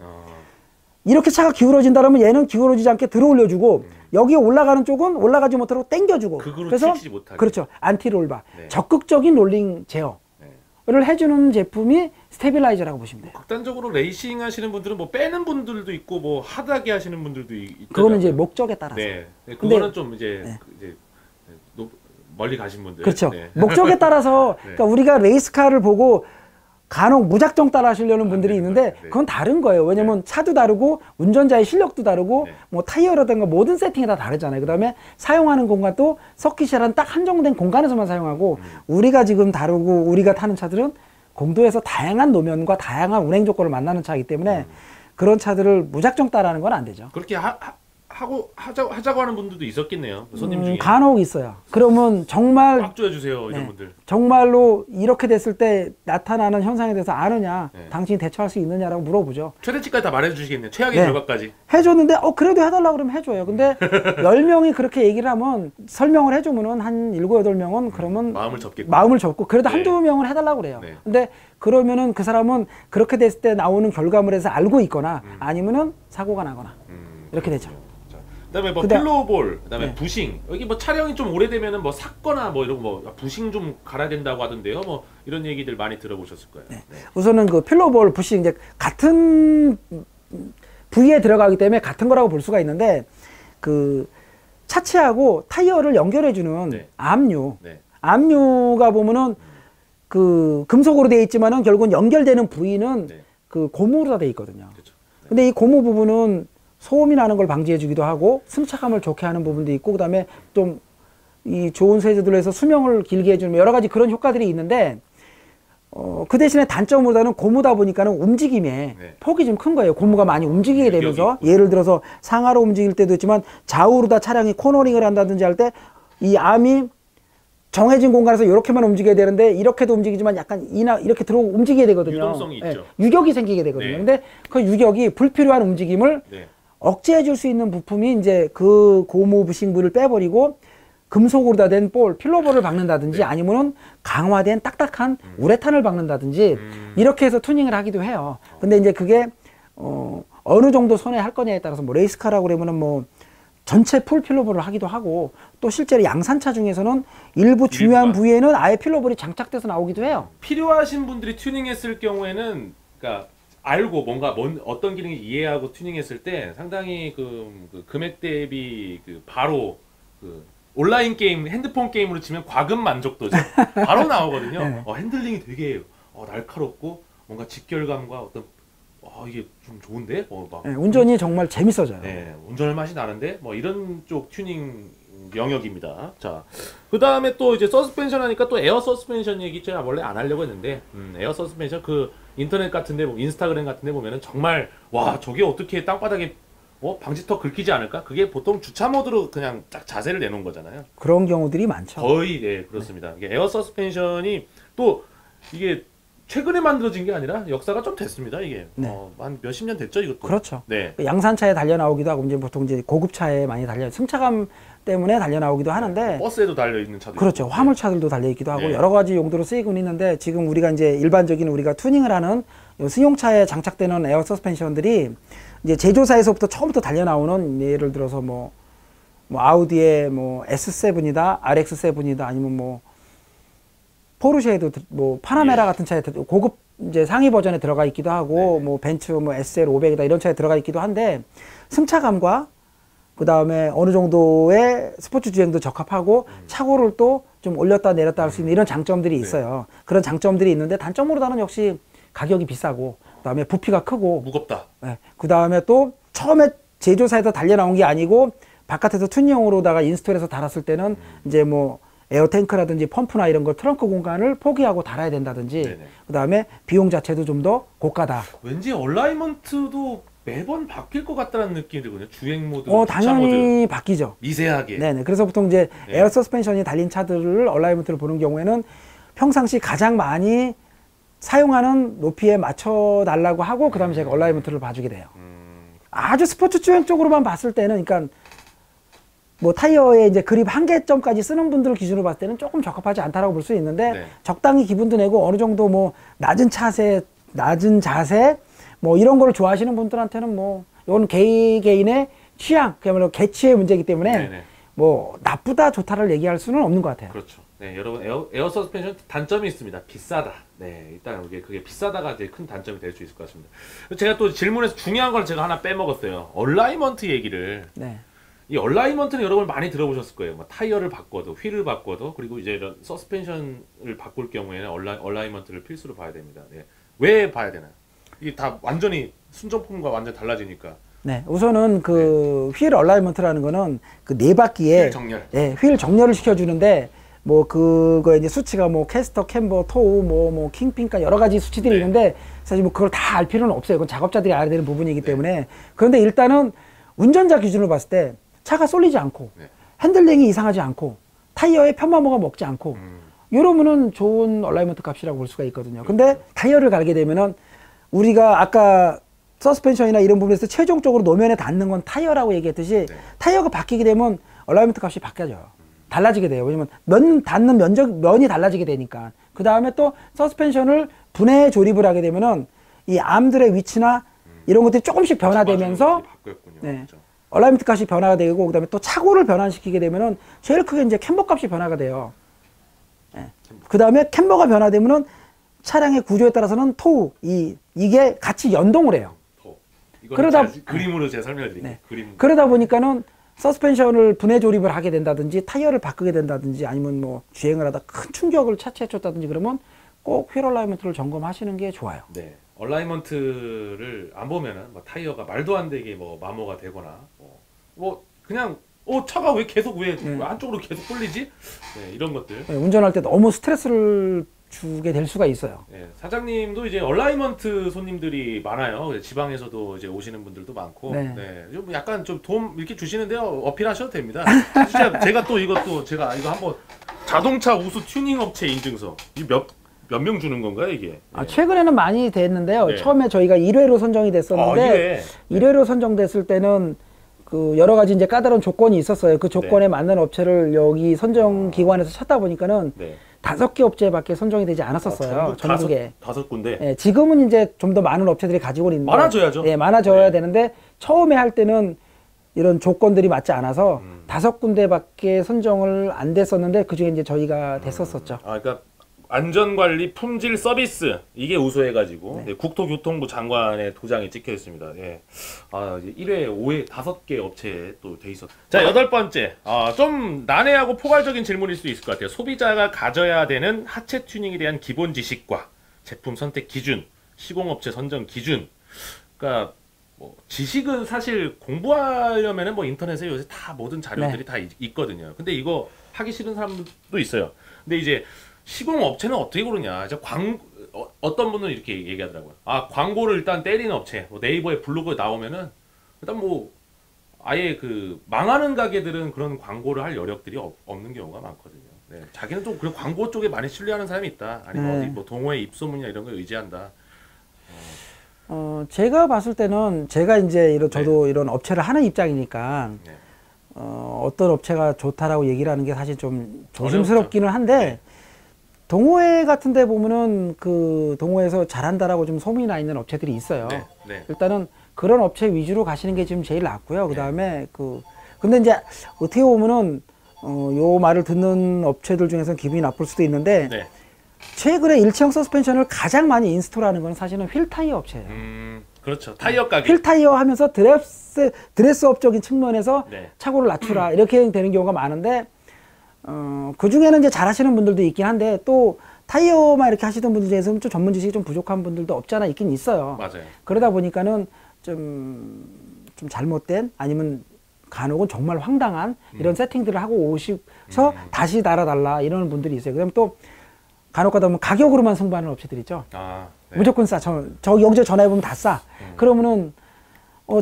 이렇게 차가 기울어진다면 얘는 기울어지지 않게 들어 올려주고 여기에 올라가는 쪽은 올라가지 못하도록 당겨주고 극으로 그래서 치지 못하게. 그렇죠. 안티롤바. 네. 적극적인 롤링 제어를 해주는 제품이 스테빌라이저라고 보시면 돼요. 극단적으로 레이싱 하시는 분들은 뭐 빼는 분들도 있고 뭐 하드하게 하시는 분들도 있더라고요. 그거는 이제 목적에 따라서. 네. 네, 근데- 그거는 좀 이제, 네. 이제 멀리 가신 분들. 그렇죠. 네. 목적에 따라서 네. 그러니까 우리가 레이스카를 보고 간혹 무작정 따라 하시려는 분들이 있는데 네. 그건 다른 거예요. 왜냐면 차도 다르고 운전자의 실력도 다르고 네. 뭐 타이어라든가 모든 세팅이 다 다르잖아요. 그다음에 사용하는 공간도 서킷이라는 딱 한정된 공간에서만 사용하고 우리가 지금 다루고 우리가 타는 차들은 공도에서 다양한 노면과 다양한 운행 조건을 만나는 차이기 때문에 그런 차들을 무작정 따라하는 건 안 되죠. 그렇게 하자고 하는 분들도 있었겠네요. 손님 중에. 간혹 있어요. 그러면 정말 꽉 조여주세요 이런 네. 분들. 정말로 이렇게 됐을 때 나타나는 현상에 대해서 아느냐, 네. 당신이 대처할 수 있느냐라고 물어보죠. 최대치까지 다 말해주시겠네요. 최악의 네. 결과까지. 해줬는데 그래도 해달라 그러면 해줘요. 근데 10명이 그렇게 얘기를 하면 설명을 해주면은 한 7, 8명은 그러면 마음을 접고 그래도 네. 한두 명은 해달라고 그래요. 네. 근데 그러면은 그 사람은 그렇게 됐을 때 나오는 결과물에서 알고 있거나 아니면은 사고가 나거나 이렇게 되죠. 그다음에 뭐 그다음- 필로볼, 그다음에 네. 부싱. 여기 뭐 촬영이 좀 오래되면은 뭐 삭거나 뭐 이런 뭐 부싱 좀 갈아야 된다고 하던데요. 뭐 이런 얘기들 많이 들어보셨을 거예요. 네. 우선은 그 필로볼 부싱 이제 같은 부위에 들어가기 때문에 같은 거라고 볼 수가 있는데 그 차체하고 타이어를 연결해주는 네. 압류. 네. 압류가 보면은 그 금속으로 되어 있지만은 결국은 연결되는 부위는 네. 그 고무로 다 되어 있거든요. 그렇죠. 근데 이 고무 부분은 소음이 나는 걸 방지해주기도 하고 승차감을 좋게 하는 부분도 있고 그다음에 좀 이 좋은 세제들로 해서 수명을 길게 해주는 여러 가지 그런 효과들이 있는데 그 대신에 단점보다는 고무다 보니까는 움직임에 네. 폭이 좀 큰 거예요. 고무가 많이 움직이게 되면서 있고. 예를 들어서 상하로 움직일 때도 있지만 좌우로 다 차량이 코너링을 한다든지 할 때 이 암이 정해진 공간에서 이렇게만 움직여야 되는데 이렇게도 움직이지만 약간 이렇게 들어오고 움직여야 되거든요. 유동성이 있죠. 유격이 생기게 되거든요. 네. 근데 그 유격이 불필요한 움직임을 네. 억제해 줄 수 있는 부품이 이제 그 고무 부싱부를 빼버리고 금속으로 다 된 필로볼을 박는다든지 아니면은 강화된 딱딱한 우레탄을 박는다든지 이렇게 해서 투닝을 하기도 해요. 근데 이제 그게 어느 정도 손에 할 거냐에 따라서 뭐 레이스카라고 그러면은 뭐 전체 풀 필로볼을 하기도 하고 또 실제로 양산차 중에서는 일부 중요한 부위에는 아예 필로볼이 장착돼서 나오기도 해요. 필요하신 분들이 튜닝했을 경우에는 그러니까 알고 뭔가 어떤 기능이 이해하고 튜닝했을 때 상당히 그 금액 대비 그 바로 그 온라인 게임 핸드폰 게임으로 치면 과금 만족도죠. 바로 나오거든요. 네. 핸들링이 되게 날카롭고 뭔가 직결감과 어떤 이게 좀 좋은데 막 운전이 정말 재밌어져요. 네, 운전할 맛이 나는데 뭐 이런 쪽 튜닝 영역입니다. 자, 그 다음에 또 이제 서스펜션 하니까 또 에어 서스펜션 얘기 제가 원래 안 하려고 했는데 에어 서스펜션 그 인터넷 같은데 인스타그램 같은데 보면은 정말 와 저게 어떻게 땅바닥에 방지턱 긁히지 않을까? 그게 보통 주차 모드로 그냥 딱 자세를 내놓은 거잖아요. 그런 경우들이 많죠. 거의 네 그렇습니다. 이게 에어 서스펜션이 또 이게 최근에 만들어진 게 아니라 역사가 좀 됐습니다. 이게 네. 한 몇십 년 됐죠 이것도. 그렇죠. 네. 양산차에 달려 나오기도 하고 이제 보통 이제 고급차에 많이 승차감 때문에 달려 나오기도 하는데 버스에도 달려 있는 차도 그렇죠. 있고. 화물차들도 달려 있기도 하고 네. 여러 가지 용도로 쓰이곤 있는데 지금 우리가 이제 일반적인 우리가 투닝을 하는 승용차에 장착되는 에어 서스펜션들이 이제 제조사에서부터 처음부터 달려 나오는 예를 들어서 뭐 아우디의 뭐 S7이다, RX7이다 아니면 뭐 포르쉐에도 뭐 파나메라 같은 차에 고급 이제 상위 버전에 들어가 있기도 하고 뭐 벤츠 뭐 SL 500이다 이런 차에 들어가 있기도 한데 승차감과 그 다음에 어느 정도의 스포츠 주행도 적합하고 차고를 또 좀 올렸다 내렸다 할 수 있는 이런 장점들이 있어요. 그런 장점들이 있는데 단점으로다는 역시 가격이 비싸고 그 다음에 부피가 크고 무겁다. 그 다음에 또 처음에 제조사에서 달려 나온 게 아니고 바깥에서 튜닝용으로다가 인스톨해서 달았을 때는 이제 뭐 에어탱크라든지 펌프나 이런 거 트렁크 공간을 포기하고 달아야 된다든지 그 다음에 비용 자체도 좀 더 고가다. 왠지 얼라이먼트도 매번 바뀔 것 같다는 느낌이 들거든요. 주행 모드, 당연히 모드. 바뀌죠. 미세하게. 네네. 그래서 보통 이제 에어 서스펜션이 달린 차들을 얼라이먼트를 보는 경우에는 평상시 가장 많이 사용하는 높이에 맞춰 달라고 하고 그다음에 제가 얼라이먼트를 봐주게 돼요. 아주 스포츠 주행 쪽으로만 봤을 때는 그러니까 뭐 타이어에 이제 그립 한계점까지 쓰는 분들 기준으로 봤을 때는 조금 적합하지 않다라고 볼 수 있는데 적당히 기분도 내고 어느 정도 뭐 낮은 자세 뭐 이런 걸 좋아하시는 분들한테는 뭐 이건 개인의 취향 그야말로 개취의 문제이기 때문에 뭐 나쁘다 좋다를 얘기할 수는 없는 것 같아요. 그렇죠. 네, 여러분 에어 서스펜션 단점이 있습니다. 비싸다. 네, 일단 그게 비싸다가 이제 큰 단점이 될 수 있을 것 같습니다. 제가 또 질문에서 중요한 걸 제가 하나 빼먹었어요. 얼라이먼트 얘기를. 이 얼라이먼트는 여러분 많이 들어보셨을 거예요. 뭐 타이어를 바꿔도 휠을 바꿔도 그리고 이제 이런 서스펜션을 바꿀 경우에는 얼라이먼트를 필수로 봐야 됩니다. 네. 왜 봐야 되나요? 이게 다 완전히 순정품과 완전 달라지니까. 네, 우선은 그 휠 얼라이먼트라는 거는 그 네 바퀴에 휠 정렬. 휠 정렬을 시켜주는데 뭐 그거 이제 수치가 뭐 캐스터, 캠버, 토우, 뭐 킹핀까 여러 가지 수치들이 있는데 사실 뭐 그걸 다 알 필요는 없어요. 그건 작업자들이 알아야 되는 부분이기 때문에 그런데 일단은 운전자 기준으로 봤을 때 차가 쏠리지 않고 네. 핸들링이 이상하지 않고 타이어에 편마모가 먹지 않고 이러면은 좋은 얼라이먼트 값이라고 볼 수가 있거든요. 근데 타이어를 갈게 되면은 우리가 아까 서스펜션이나 이런 부분에서 최종적으로 노면에 닿는 건 타이어라고 얘기했듯이 타이어가 바뀌게 되면 얼라이먼트 값이 바뀌어져요. 달라지게 돼요. 왜냐면 닿는 면이 달라지게 되니까. 그 다음에 또 서스펜션을 분해 조립을 하게 되면은 이 암들의 위치나 이런 것들이 조금씩 변화되면서 네, 얼라이먼트 값이 변화가 되고 그다음에 또 차고를 변환시키게 되면은 제일 크게 이제 캠버 값이 변화가 돼요. 네. 그 다음에 캠버가 변화되면은 차량의 구조에 따라서는 토우 이게 같이 연동을 해요. 그러다 그림으로 제가 설명드릴게요. 네. 그림. 그러다 보니까는 서스펜션을 분해 조립을 하게 된다든지 타이어를 바꾸게 된다든지 아니면 뭐 주행을 하다 큰 충격을 차체에 줬다든지 그러면 꼭 휠 얼라이먼트를 점검하시는 게 좋아요. 네. 얼라이먼트를 안 보면은 뭐 타이어가 말도 안 되게 뭐 마모가 되거나 뭐 그냥 차가 왜 계속 왜 한쪽으로 계속 쏠리지? 네, 이런 것들. 네, 운전할 때 너무 스트레스를 주게 될 수가 있어요. 네, 사장님도 이제 얼라이먼트 손님들이 많아요. 지방에서도 이제 오시는 분들도 많고, 네. 네, 좀 약간 좀 도움 이렇게 주시는데요. 어필하셔도 됩니다. 진짜 제가 또 이것도 제가 이거 한번 자동차 우수 튜닝 업체 인증서 이 몇 명 주는 건가요 이게? 아, 최근에는 많이 됐는데요. 네. 처음에 저희가 1회로 선정이 됐었는데 1회로 선정됐을 때는 그 여러 가지 이제 까다로운 조건이 있었어요. 그 조건에 맞는 업체를 여기 선정 기관에서 찾다 보니까는 5개 업체밖에 선정이 되지 않았었어요. 전국에. 5군데. 예, 지금은 이제 좀 더 많은 업체들이 가지고 있는데 많아져야죠. 예, 많아져야 되는데 처음에 할 때는 이런 조건들이 맞지 않아서 5군데밖에 선정을 안 됐었는데 그중에 이제 저희가 됐었었죠. 아, 그러니까 안전관리 품질 서비스 이게 우수해가지고 네, 국토교통부 장관의 도장이 찍혀 있습니다. 예. 아, 이제 1회, 5회, 5개 업체에 또 돼 있었. 자, 8번째. 좀 난해하고 포괄적인 질문일 수 있을 것 같아요. 소비자가 가져야 되는 하체 튜닝에 대한 기본 지식과 제품 선택 기준, 시공업체 선정 기준. 그러니까 뭐 지식은 사실 공부하려면은 뭐 인터넷에 요새 다 모든 자료들이 다 있거든요. 근데 이거 하기 싫은 사람도 있어요. 근데 이제 시공 업체는 어떻게 고르냐? 이제 어떤 분은 이렇게 얘기하더라고요. 아, 광고를 일단 때리는 업체, 뭐 네이버에 블로그에 나오면은 일단 뭐 아예 그 망하는 가게들은 그런 광고를 할 여력들이 없는 경우가 많거든요. 네, 자기는 좀 그런 광고 쪽에 많이 신뢰하는 사람이 있다. 아니면 어디 뭐 동호회 입소문이나 이런 거 의지한다. 제가 봤을 때는 제가 이제 저도 이런 업체를 하는 입장이니까 어떤 업체가 좋다라고 얘기를 하는 게 사실 좀 조심스럽기는 한데. 동호회 같은 데 보면은 그 동호회에서 잘한다라고 좀 소문이 나 있는 업체들이 있어요. 일단은 그런 업체 위주로 가시는 게 지금 제일 낫고요. 그 다음에 근데 이제 어떻게 보면은 요 말을 듣는 업체들 중에서는 기분이 나쁠 수도 있는데 최근에 일체형 서스펜션을 가장 많이 인스톨하는 건 사실은 휠 타이어 업체예요. 그렇죠. 타이어 가게. 휠 타이어 하면서 드레스업적인 측면에서 차고를 낮추라 이렇게 되는 경우가 많은데 그 중에는 이제 잘하시는 분들도 있긴 한데 또 타이어만 이렇게 하시던 분들 중에서는 좀 전문 지식이 좀 부족한 분들도 없지 않아 있긴 있어요. 맞아요. 그러다 보니까는 좀 잘못된 아니면 간혹은 정말 황당한 이런 세팅들을 하고 오셔서 다시 달아달라 이러는 분들이 있어요. 그다음에 또 간혹 가다 보면 가격으로만 승부하는 업체들 있죠. 무조건 싸. 여기저기 전화해보면 다 싸. 그러면은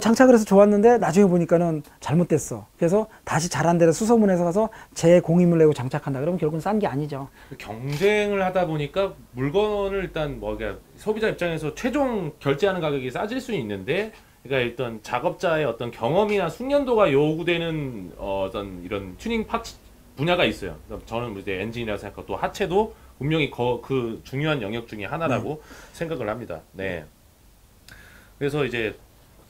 장착을 해서 좋았는데 나중에 보니까는 잘못됐어. 그래서 다시 잘한 데를 수소문해서 가서 재공임을 내고 장착한다. 그러면 결국은 싼 게 아니죠. 경쟁을 하다 보니까 물건을 일단 소비자 입장에서 최종 결제하는 가격이 싸질 수 있는데, 그러니까 일단 작업자의 어떤 경험이나 숙련도가 요구되는 어떤 이런 튜닝 파츠 분야가 있어요. 저는 이제 엔진이라고 생각하고 또 하체도 분명히 그 중요한 영역 중에 하나라고 생각을 합니다. 네. 그래서 이제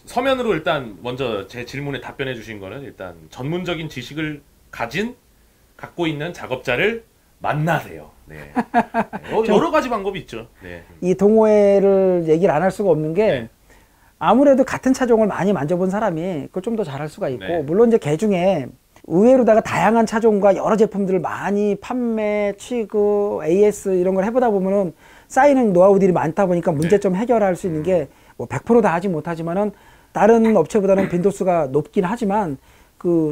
서면으로 일단 먼저 제 질문에 답변해 주신 거는 일단 전문적인 지식을 갖고 있는 작업자를 만나세요. 네. 여러 가지 방법이 있죠. 네. 이 동호회를 얘기를 안 할 수가 없는 게 아무래도 같은 차종을 많이 만져본 사람이 그걸 좀 더 잘할 수가 있고 물론 이제 개 중에 의외로다가 다양한 차종과 여러 제품들을 많이 판매, 취급, AS 이런 걸 해보다 보면은 쌓이는 노하우들이 많다 보니까 문제점 해결할 수 있는 게 뭐 100% 다 하지 못하지만은 다른 업체보다는 빈도수가 높긴 하지만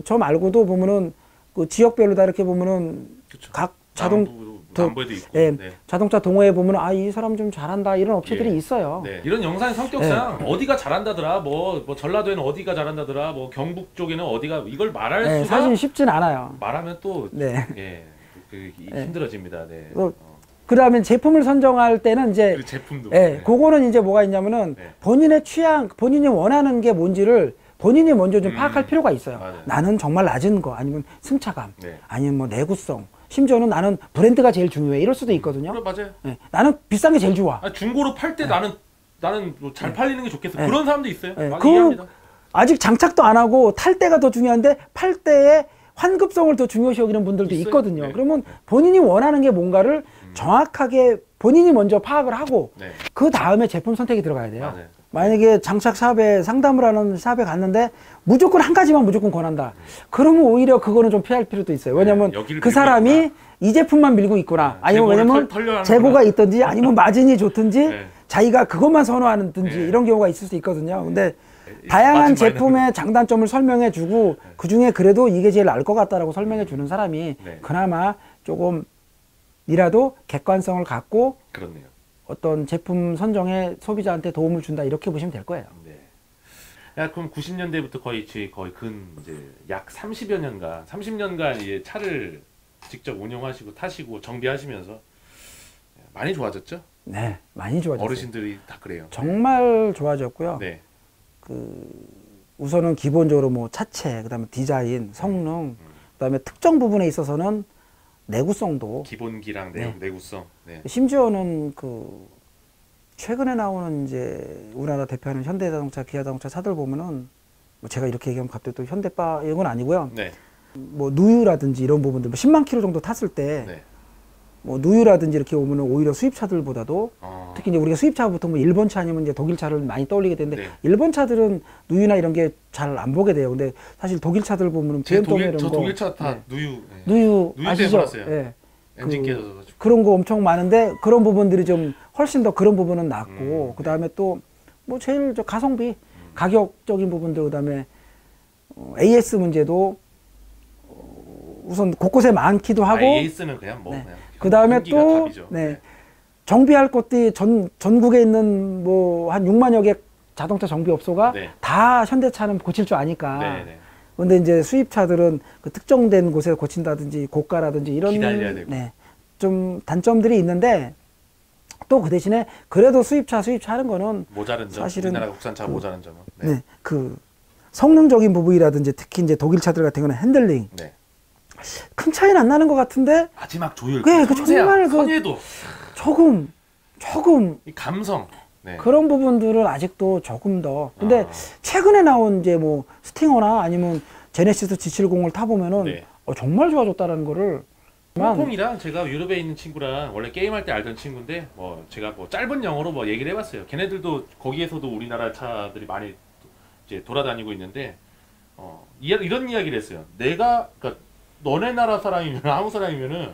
저 말고도 보면은 그 지역별로 다 이렇게 보면은 각 자동 남부에도 있고. 예, 네. 자동차 동호회 보면 아 이 사람 좀 잘한다 이런 업체들이 예. 있어요. 네. 이런 영상의 성격상 어디가 잘한다더라, 뭐 전라도에는 어디가 잘한다더라, 뭐 경북 쪽에는 어디가 이걸 말할 네, 수가 사실 쉽진 않아요. 말하면 또 네. 예, 힘들어집니다. 네. 그다음에 제품을 선정할 때는 이제 그 제품도. 예, 네. 그거는 이제 뭐가 있냐면은 네. 본인의 취향, 본인이 원하는 게 뭔지를 본인이 먼저 좀 파악할 필요가 있어요. 맞아요. 나는 정말 낮은 거, 아니면 승차감, 네. 아니면 뭐 내구성, 심지어는 나는 브랜드가 제일 중요해 이럴 수도 있거든요. 그래, 맞아요. 예, 나는 비싼 게 제일 좋아. 아, 중고로 팔 때 나는 뭐잘 팔리는 게 좋겠어. 네. 그런 사람도 있어요. 예, 막 그 이해합니다. 아직 장착도 안 하고 탈 때가 더 중요한데 팔 때의 환급성을 더 중요시 여기는 분들도 있어요? 있거든요. 네. 그러면 본인이 원하는 게 뭔가를 정확하게 본인이 먼저 파악을 하고 네. 그 다음에 제품 선택이 들어가야 돼요. 맞아요. 만약에 장착 샵에 상담을 하는 샵에 갔는데 무조건 한 가지만 무조건 권한다. 그러면 오히려 그거는 좀 피할 필요도 있어요. 왜냐면 여기를 그 밀고 사람이 있구나. 이 제품만 밀고 있구나. 아니면 재고를 왜냐면 털려하는구나. 재고가 있든지 아니면 마진이 좋든지 네. 자기가 그것만 선호하는든지 네. 이런 경우가 있을 수 있거든요. 근데 다양한 마진 많이 제품의 장단점을 설명해 주고 그 중에 그래도 이게 제일 나을 것 같다라고 설명해 주는 사람이 네. 그나마 조금이라도 객관성을 갖고 그렇네요. 어떤 제품 선정에 소비자한테 도움을 준다 이렇게 보시면 될 거예요. 네. 야, 그럼 90년대부터 거의 이제 약 30년간 이제 차를 직접 운용하시고 타시고 정비하시면서 많이 좋아졌죠? 네, 많이 좋아졌어요. 어르신들이 다 그래요. 정말 좋아졌고요. 네. 우선은 기본적으로 뭐 차체, 그다음에 디자인, 성능, 그다음에 특정 부분에 있어서는 내구성도 기본기랑 내구성. 네. 심지어는 최근에 나오는 이제 우리나라 대표하는 현대자동차, 기아자동차 차들 보면은 뭐 제가 이렇게 얘기하면 갑자기 또 현대바 이런 건 아니고요. 네. 뭐 누유라든지 이런 부분들, 뭐 10만 킬로 정도 탔을 때 네. 뭐 누유라든지 이렇게 오면은 오히려 수입차들보다도 어. 특히 이제 우리가 수입차 보통 뭐 일본 차 아니면 이제 독일 차를 많이 떠올리게 되는데 네. 일본 차들은 누유나 이런 게 잘 안 보게 돼요. 근데 사실 독일 차들 보면은 BMW 이런 저 거 독일 차 다 네. 누유. 네. 누유 때문에 아시죠? 몰았어요. 예. 엔진 깨져서. 그런 거 엄청 많은데 그런 부분들이 좀 훨씬 더 그런 부분은 낫고 그다음에 또 뭐 제일 저 가성비 가격적인 부분들 그다음에 AS 문제도 우선 곳곳에 많기도 하고 AS는 그냥 뭐 네. 그냥 그다음에 연기가 또 답이죠. 네. 정비할 것들이 전국에 있는 뭐 한 6만여 개 자동차 정비업소가 네. 다 현대차는 고칠 줄 아니까. 네, 네. 근데 이제 수입차들은 그 특정된 곳에서 고친다든지 고가라든지 이런 기다려야 되고. 네, 좀 단점들이 있는데 또 그 대신에 그래도 수입차 하는 거는 모자른 점. 사실은 우리나라 국산차 모자란 점은. 네. 네, 그 성능적인 부분이라든지 특히 이제 독일 차들 같은 경우는 핸들링 네. 큰 차이는 안 나는 것 같은데 마지막 조율. 네, 그 섬세함, 정말 그- 선예도. 조금 이 감성. 네. 그런 부분들은 아직도 조금 더. 근데 아. 최근에 나온 이제 뭐 스팅어나 아니면 제네시스 G70을 타보면은 네. 정말 좋아졌다라는 거를. 홍콩이랑 제가 유럽에 있는 친구랑 원래 게임할 때 알던 친구인데 뭐 제가 뭐 짧은 영어로 뭐 얘기를 해봤어요. 걔네들도 거기에서도 우리나라 차들이 많이 이제 돌아다니고 있는데 이런 이야기를 했어요. 내가 그러니까 너네 나라 사람이면 한국 사람이면은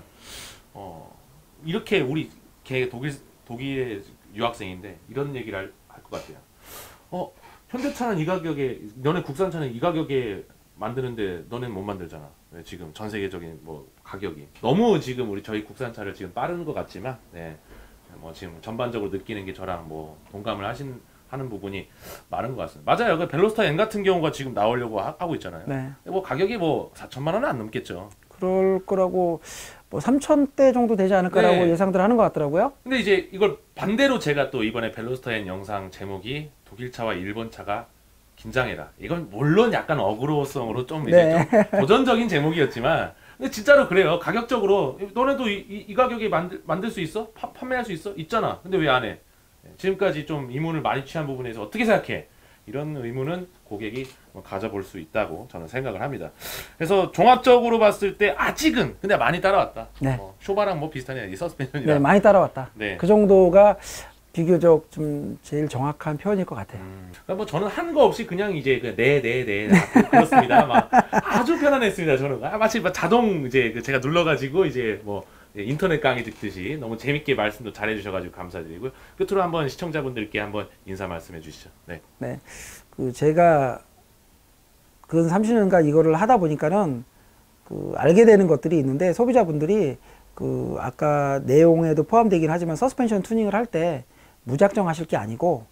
이렇게 우리 걔 독일의 유학생인데 이런 얘기를 할 것 같아요. 현대차는 이 가격에 너네 국산차는 이 가격에 만드는데 너네는 못 만들잖아. 왜 지금 전 세계적인 뭐 가격이 너무 지금 저희 국산차를 지금 빠르는 것 같지만 네. 뭐 지금 전반적으로 느끼는 게 저랑 뭐 동감을 하는 부분이 많은 것 같습니다. 맞아요. 그 벨로스타 N 같은 경우가 지금 나오려고 하고 있잖아요. 네. 뭐 가격이 뭐 4천만 원은 안 넘겠죠. 그럴 거라고 뭐 3,000대 정도 되지 않을까라고 네. 예상들 하는 것 같더라고요. 근데 이제 이걸 반대로 제가 또 이번에 벨로스타 N 영상 제목이 독일차와 일본차가 긴장해라. 이건 물론 약간 어그로성으로 좀 이제 네. 좀 도전적인 제목이었지만 근데 진짜로 그래요. 가격적으로 너네도 이 가격에 만들 수 있어? 판매할 수 있어? 있잖아. 근데 왜 안 해? 지금까지 좀 이문을 많이 취한 부분에서 어떻게 생각해? 이런 의문은 고객이 가져볼 수 있다고 저는 생각을 합니다. 그래서 종합적으로 봤을 때 아직은 근데 많이 따라왔다. 네. 쇼바랑 뭐 비슷하냐 이 서스펜션이랑. 네, 많이 따라왔다. 네. 그 정도가 비교적 좀 제일 정확한 표현일 것 같아요. 그러니까 뭐 저는 한 거 없이 그냥 이제 네 그렇습니다. 막 아주 편안했습니다. 저는 마치 막 자동 이제 제가 눌러가지고 이제 뭐 인터넷 강의 듣듯이 너무 재밌게 말씀도 잘해주셔가지고 감사드리고요. 끝으로 한번 시청자분들께 한번 인사 말씀해 주시죠. 네. 네, 제가 근 30년간 이거를 하다 보니까는 알게 되는 것들이 있는데 소비자분들이 그 아까 내용에도 포함되긴 하지만 서스펜션 튜닝을 할 때 무작정 하실 게 아니고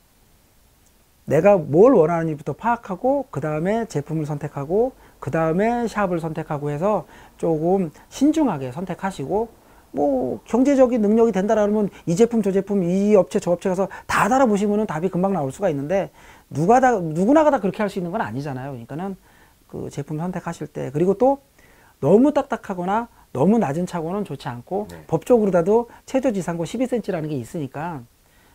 내가 뭘 원하는지부터 파악하고 그 다음에 제품을 선택하고 그 다음에 샵을 선택하고 해서 조금 신중하게 선택하시고 뭐 경제적인 능력이 된다라면 이 제품 저 제품 이 업체 저 업체 가서 다 달아보시면은 답이 금방 나올 수가 있는데 누구나가 다 그렇게 할 수 있는 건 아니잖아요. 그러니까는 그 제품 선택하실 때 그리고 또 너무 딱딱하거나 너무 낮은 차고는 좋지 않고 법적으로라도 최저 지상고 12cm라는 게 있으니까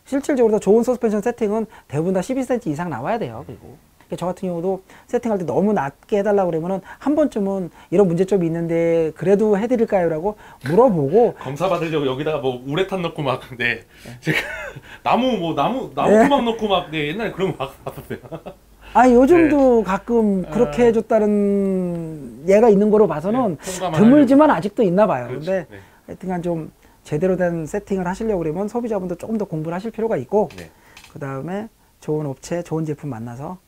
실질적으로 좋은 서스펜션 세팅은 대부분 다 12cm 이상 나와야 돼요. 그리고 저 같은 경우도 세팅할 때 너무 낮게 해달라고 그러면은 한 번쯤은 이런 문제점이 있는데 그래도 해드릴까요? 라고 물어보고 검사 받으려고 여기다가 뭐 우레탄 넣고 막 근데 제가 나무 토막 넣고 막 옛날에 그런 거 막 봤었어요. 아 요즘도 가끔 그렇게 해줬다는 예가 있는 거로 봐서는 드물지만 아직도 있나 봐요. 근데 하여튼간 좀 제대로 된 세팅을 하시려고 그러면 소비자분도 조금 더 공부를 하실 필요가 있고 그 다음에 좋은 업체, 좋은 제품 만나서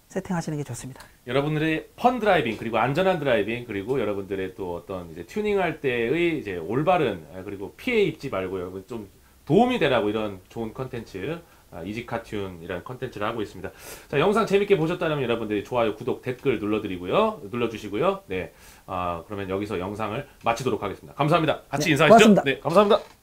세팅하시는 게 좋습니다. 여러분들의 펀 드라이빙 그리고 안전한 드라이빙 그리고 여러분들의 또 어떤 이제 튜닝할 때의 이제 올바른 그리고 피해 입지 말고요 좀 도움이 되라고 이런 좋은 컨텐츠 이지카튠이라는 컨텐츠를 하고 있습니다. 자 영상 재밌게 보셨다면 여러분들이 좋아요, 구독, 댓글 눌러주시고요. 네, 그러면 여기서 영상을 마치도록 하겠습니다. 감사합니다. 같이 인사하시죠. 고맙습니다. 네, 감사합니다.